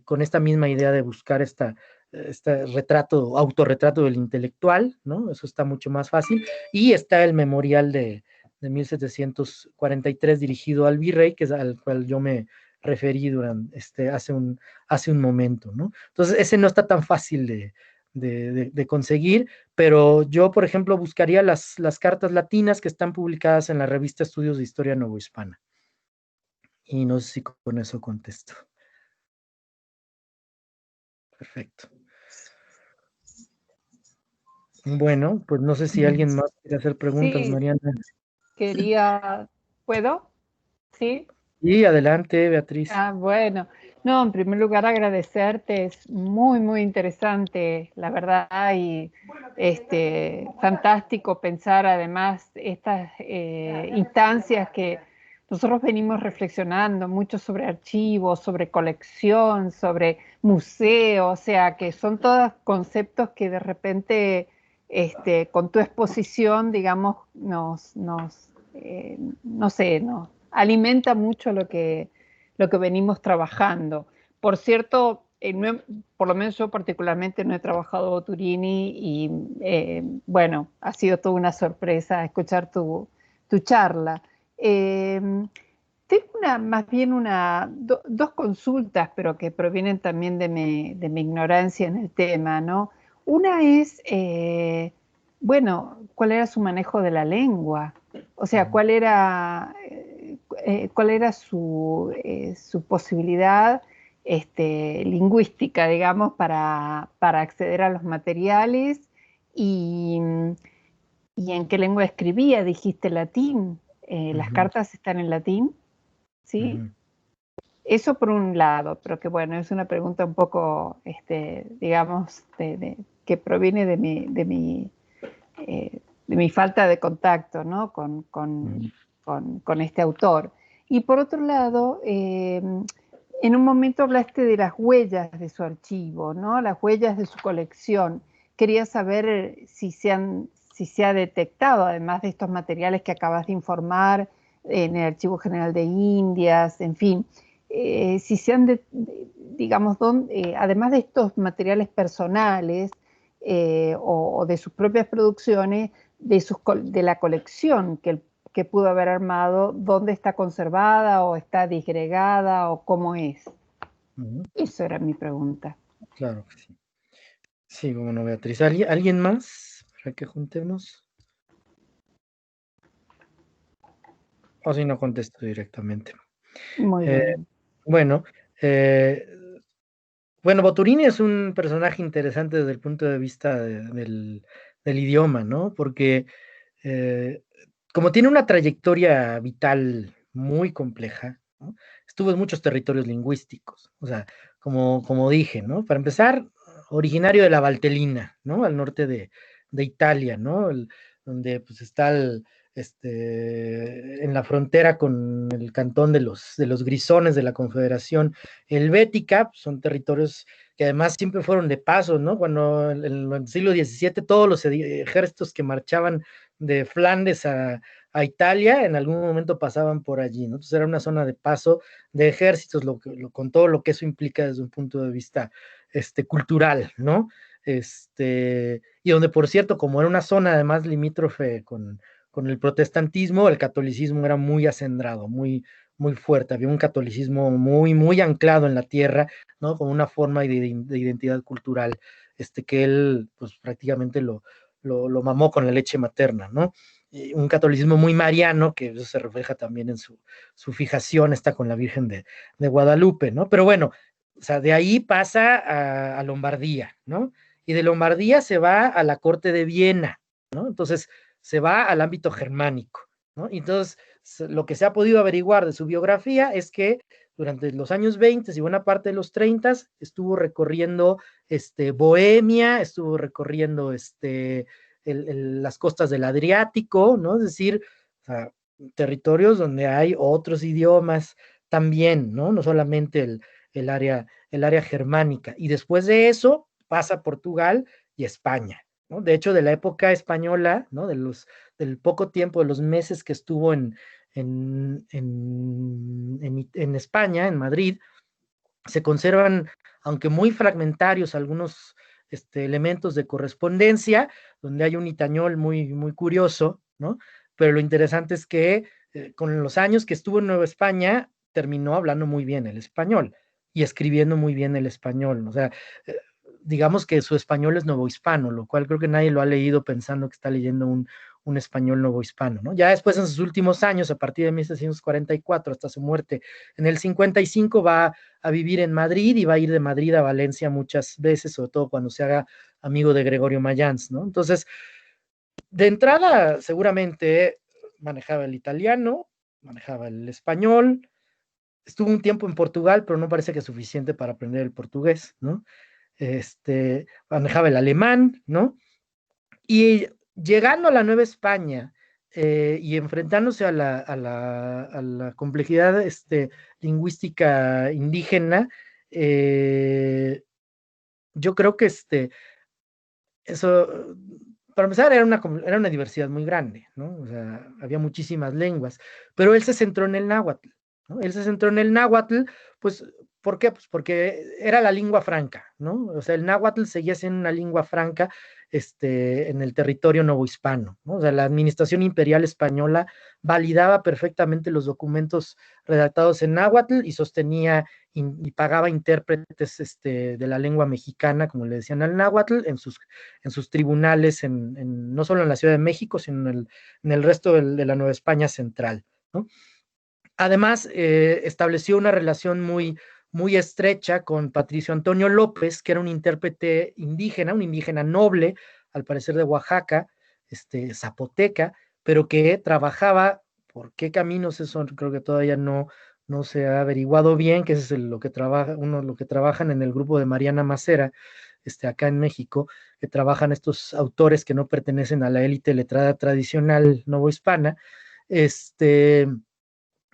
con esta misma idea de buscar este autorretrato del intelectual, ¿no? Eso está mucho más fácil. Y está el memorial de 1743 dirigido al virrey, que es al cual yo me referí hace un momento, ¿no? Entonces, ese no está tan fácil de conseguir, pero yo, por ejemplo, buscaría las cartas latinas que están publicadas en la revista Estudios de Historia Novohispana. Y no sé si con eso contesto. Perfecto. Bueno, pues no sé si alguien más quiere hacer preguntas, Sí, Mariana. ¿puedo? ¿Sí? Sí, adelante, Beatriz. Bueno. No, en primer lugar agradecerte, es muy, muy interesante, la verdad, y fantástico pensar además estas instancias que nosotros venimos reflexionando mucho sobre archivos, sobre colección, sobre museo, o sea, que son todos conceptos que de repente con tu exposición, digamos, no sé, nos alimenta mucho lo que venimos trabajando. Por cierto, por lo menos yo particularmente no he trabajado Boturini y bueno, ha sido toda una sorpresa escuchar tu charla. Tengo más bien dos consultas, pero que provienen también de mi ignorancia en el tema, ¿no? Una es, bueno, ¿cuál era su manejo de la lengua? O sea, ¿cuál era su posibilidad lingüística, digamos, para acceder a los materiales? Y en qué lengua escribía? Dijiste latín. ¿Las cartas están en latín? ¿Sí? Eso por un lado, pero que bueno, es una pregunta un poco, digamos, que proviene de mi falta de contacto, ¿no? con este autor. Y por otro lado, En un momento hablaste de las huellas de su archivo, ¿no? Las huellas de su colección. Quería saber si se ha detectado, además de estos materiales que acabas de informar, en el Archivo General de Indias, en fin, si se han, digamos, además de estos materiales personales o de sus propias producciones, de la colección que pudo haber armado, dónde está conservada o está disgregada o cómo es. Eso era mi pregunta. Claro que sí. Sí, como no, Beatriz. ¿Alguien más para que juntemos? O si no, contesto directamente. Muy bien. Bueno, bueno, Boturini es un personaje interesante desde el punto de vista del idioma, ¿no? Porque como tiene una trayectoria vital muy compleja, ¿no? Estuvo en muchos territorios lingüísticos, o sea, como dije, ¿no? Para empezar, originario de la Valtellina, ¿no? Al norte de Italia, ¿no? Donde pues está en la frontera con el cantón de los Grisones de la Confederación Helvética, pues, son territorios que además siempre fueron de paso, ¿no? Cuando en el siglo XVII todos los ejércitos que marchaban de Flandes a Italia en algún momento pasaban por allí, ¿no? Entonces era una zona de paso de ejércitos, con todo lo que eso implica desde un punto de vista cultural, ¿no? Y donde, por cierto, como era una zona además limítrofe con el protestantismo, el catolicismo era muy acendrado, muy, muy fuerte, había un catolicismo muy, muy anclado en la tierra, ¿no? Como una forma de identidad cultural, que él, pues prácticamente lo mamó con la leche materna, ¿no? Un catolicismo muy mariano, que eso se refleja también en su fijación, está con la Virgen de Guadalupe, ¿no? Pero bueno, o sea, de ahí pasa a Lombardía, ¿no? Y de Lombardía se va a la corte de Viena, ¿no? Entonces se va al ámbito germánico, ¿no? Y entonces lo que se ha podido averiguar de su biografía es que durante los años 20 y buena parte de los 30 estuvo recorriendo Bohemia, estuvo recorriendo las costas del Adriático, ¿no? Es decir, o sea, territorios donde hay otros idiomas también, ¿no? No solamente el área germánica. Y después de eso pasa a Portugal y España, ¿no? De hecho, de la época española, ¿no? Del poco tiempo, de los meses que estuvo en España, en Madrid, se conservan, aunque muy fragmentarios, algunos elementos de correspondencia, donde hay un itañol muy, muy curioso, ¿no? Pero lo interesante es que con los años que estuvo en Nueva España, terminó hablando muy bien el español y escribiendo muy bien el español, o sea, digamos que su español es novohispano, lo cual creo que nadie lo ha leído pensando que está leyendo un español novohispano, ¿no? Ya después en sus últimos años, a partir de 1744 hasta su muerte en el 55, va a vivir en Madrid y va a ir de Madrid a Valencia muchas veces, sobre todo cuando se haga amigo de Gregorio Mayans, ¿no? Entonces, de entrada, seguramente manejaba el italiano, manejaba el español, estuvo un tiempo en Portugal, pero no parece que suficiente para aprender el portugués, ¿no? Manejaba el alemán, ¿no? Y llegando a la Nueva España y enfrentándose a la complejidad lingüística indígena, yo creo que eso, para empezar, era una diversidad muy grande, ¿no? O sea, había muchísimas lenguas, pero él se centró en el náhuatl, ¿no? Él se centró en el náhuatl, pues, ¿por qué? Pues porque era la lengua franca, ¿no? O sea, el náhuatl seguía siendo una lengua franca en el territorio novohispano, ¿no? O sea, la administración imperial española validaba perfectamente los documentos redactados en náhuatl y sostenía y pagaba intérpretes de la lengua mexicana, como le decían al náhuatl, en sus tribunales, no solo en la Ciudad de México, sino en el resto de la Nueva España central, ¿no? Además, estableció una relación muy, muy estrecha con Patricio Antonio López, que era un intérprete indígena, un indígena noble, al parecer de Oaxaca, zapoteca, pero que trabajaba, ¿por qué caminos? Eso creo que todavía no se ha averiguado bien, que es lo que trabajan en el grupo de Mariana Macera, acá en México, que trabajan estos autores que no pertenecen a la élite letrada tradicional novohispana,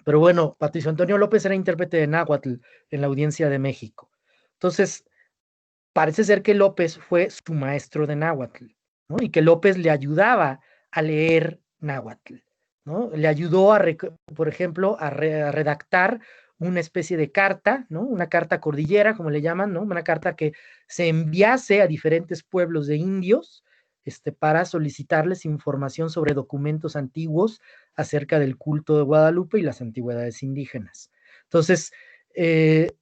Pero bueno, Patricio Antonio López era intérprete de náhuatl en la Audiencia de México. Entonces, parece ser que López fue su maestro de náhuatl, ¿no? Y que López le ayudaba a leer náhuatl, ¿no? Le ayudó, por ejemplo, a redactar una especie de carta, ¿no? Una carta cordillera, como le llaman, ¿no? Una carta que se enviase a diferentes pueblos de indios, para solicitarles información sobre documentos antiguos acerca del culto de Guadalupe y las antigüedades indígenas. Entonces, de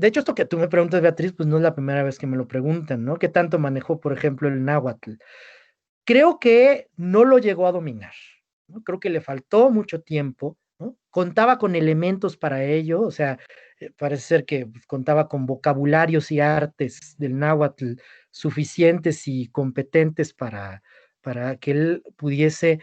hecho, esto que tú me preguntas, Beatriz, pues no es la primera vez que me lo preguntan, ¿no? ¿Qué tanto manejó, por ejemplo, el náhuatl? Creo que no lo llegó a dominar, ¿no? Creo que le faltó mucho tiempo, ¿no? Contaba con elementos para ello, o sea, parece ser que contaba con vocabularios y artes del náhuatl suficientes y competentes para que él pudiese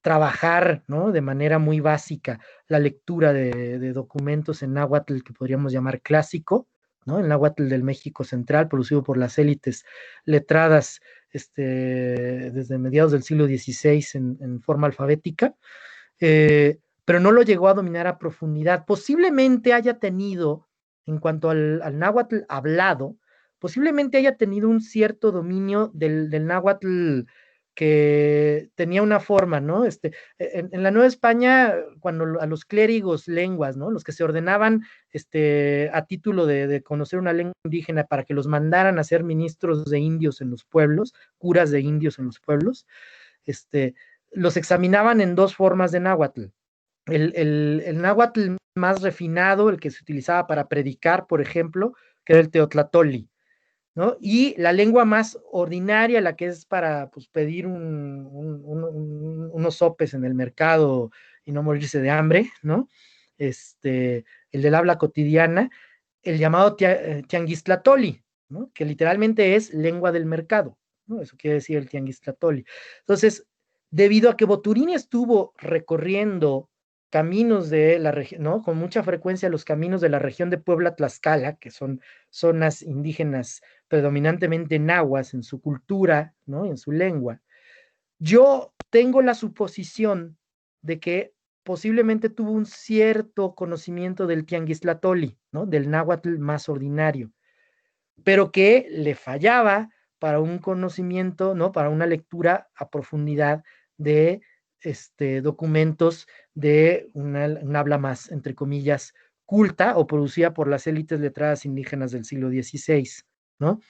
trabajar, ¿no? De manera muy básica la lectura de documentos en náhuatl que podríamos llamar clásico, ¿no? El náhuatl del México Central, producido por las élites letradas desde mediados del siglo XVI en forma alfabética, pero no lo llegó a dominar a profundidad. Posiblemente haya tenido, en cuanto al náhuatl hablado, posiblemente haya tenido un cierto dominio del náhuatl que tenía una forma, ¿no? En la Nueva España, cuando a los clérigos lenguas, ¿no? Los que se ordenaban a título de conocer una lengua indígena para que los mandaran a ser ministros de indios en los pueblos, curas de indios en los pueblos, los examinaban en dos formas de náhuatl. El náhuatl más refinado, el que se utilizaba para predicar, por ejemplo, que era el teotlatoli, ¿no? Y la lengua más ordinaria, la que es para pues, pedir unos sopes en el mercado y no morirse de hambre, ¿no? El del habla cotidiana, el llamado tianguistlatoli, ¿no? Que literalmente es lengua del mercado, ¿no? Eso quiere decir el tianguistlatoli. Entonces, debido a que Boturini estuvo recorriendo caminos de la región, ¿no? Con mucha frecuencia los caminos de la región de Puebla-Tlaxcala, que son zonas indígenas predominantemente nahuas en su cultura, ¿no? En su lengua. Yo tengo la suposición de que posiblemente tuvo un cierto conocimiento del tianguistlatoli, ¿no? Del náhuatl más ordinario, pero que le fallaba para un conocimiento, ¿no? Para una lectura a profundidad de documentos de un habla más, entre comillas, culta o producida por las élites letradas indígenas del siglo XVI, ¿no?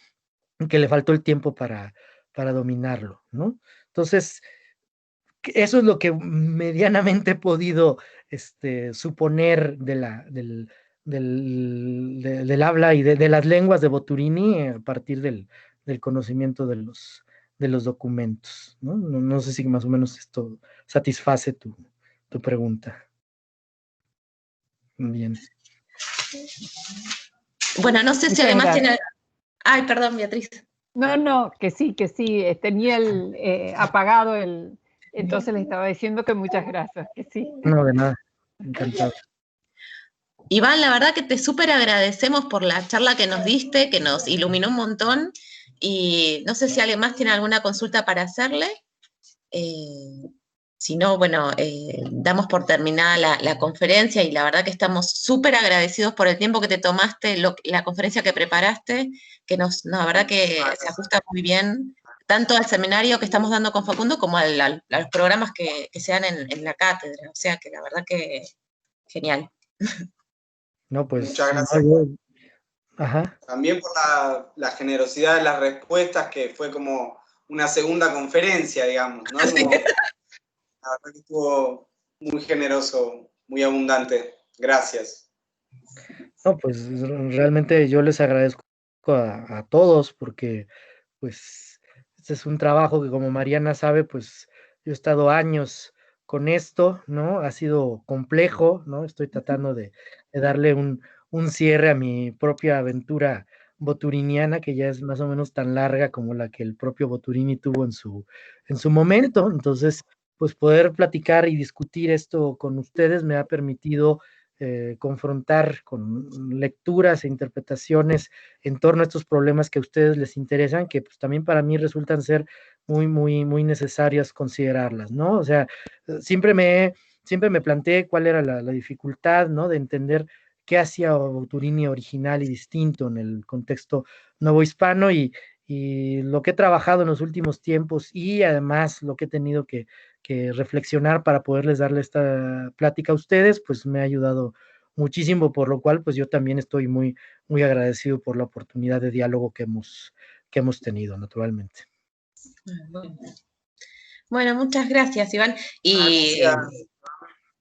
Que le faltó el tiempo para dominarlo, ¿no? Entonces, eso es lo que medianamente he podido suponer del habla y de las lenguas de Boturini a partir del conocimiento de los documentos, ¿no? No sé si más o menos esto satisface tu pregunta. Bien. Bueno, no sé si además tiene... Ay, perdón, Beatriz. No, que sí, tenía apagado entonces le estaba diciendo que muchas gracias, que sí. No, de nada, encantado. Iván, la verdad que te súper agradecemos por la charla que nos diste, que nos iluminó un montón, y no sé si alguien más tiene alguna consulta para hacerle. Si no, bueno, damos por terminada la conferencia, y la verdad que estamos súper agradecidos por el tiempo que te tomaste, la conferencia que preparaste, que la verdad que se ajusta muy bien, tanto al seminario que estamos dando con Facundo como a los programas que se dan en la cátedra. O sea que la verdad que genial. No, pues. Muchas gracias. Ajá. También por la generosidad de las respuestas, que fue como una segunda conferencia, digamos, ¿no? Como, la verdad que estuvo muy generoso, muy abundante. Gracias. No, pues realmente yo les agradezco a todos, porque pues este es un trabajo que, como Mariana sabe, pues yo he estado años con esto, ¿no? Ha sido complejo, ¿no? Estoy tratando de darle un cierre a mi propia aventura boturiniana, que ya es más o menos tan larga como la que el propio Boturini tuvo en su momento. Entonces, pues poder platicar y discutir esto con ustedes me ha permitido confrontar con lecturas e interpretaciones en torno a estos problemas que a ustedes les interesan, que pues también para mí resultan ser muy, muy, muy necesarias considerarlas, ¿no? O sea, siempre me he siempre me planteé cuál era la dificultad, ¿no? De entender qué hacía Boturini original y distinto en el contexto novohispano, y lo que he trabajado en los últimos tiempos, y además lo que he tenido que reflexionar para poderles darle esta plática a ustedes, pues me ha ayudado muchísimo, por lo cual pues yo también estoy muy, muy agradecido por la oportunidad de diálogo que hemos tenido, naturalmente. Bueno, muchas gracias, Iván. Gracias.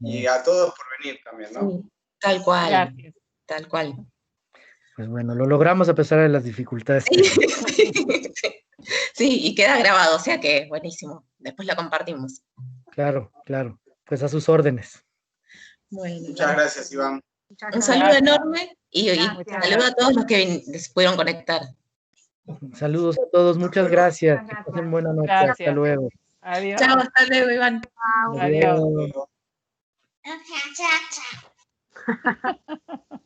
Y a todos por venir también, ¿no? Sí, tal cual, Gracias. tal cual. Pues bueno, lo logramos a pesar de las dificultades. Sí, y queda grabado, o sea que buenísimo. Después lo compartimos. Claro, claro. Pues a sus órdenes. Bueno, Muchas gracias, Iván. un saludo enorme y saludo a todos los que se pudieron conectar. Saludos a todos, muchas gracias. Que pasen buena noche. Gracias. Hasta luego. Adiós. Chao, hasta luego, Iván. Adiós. Adiós.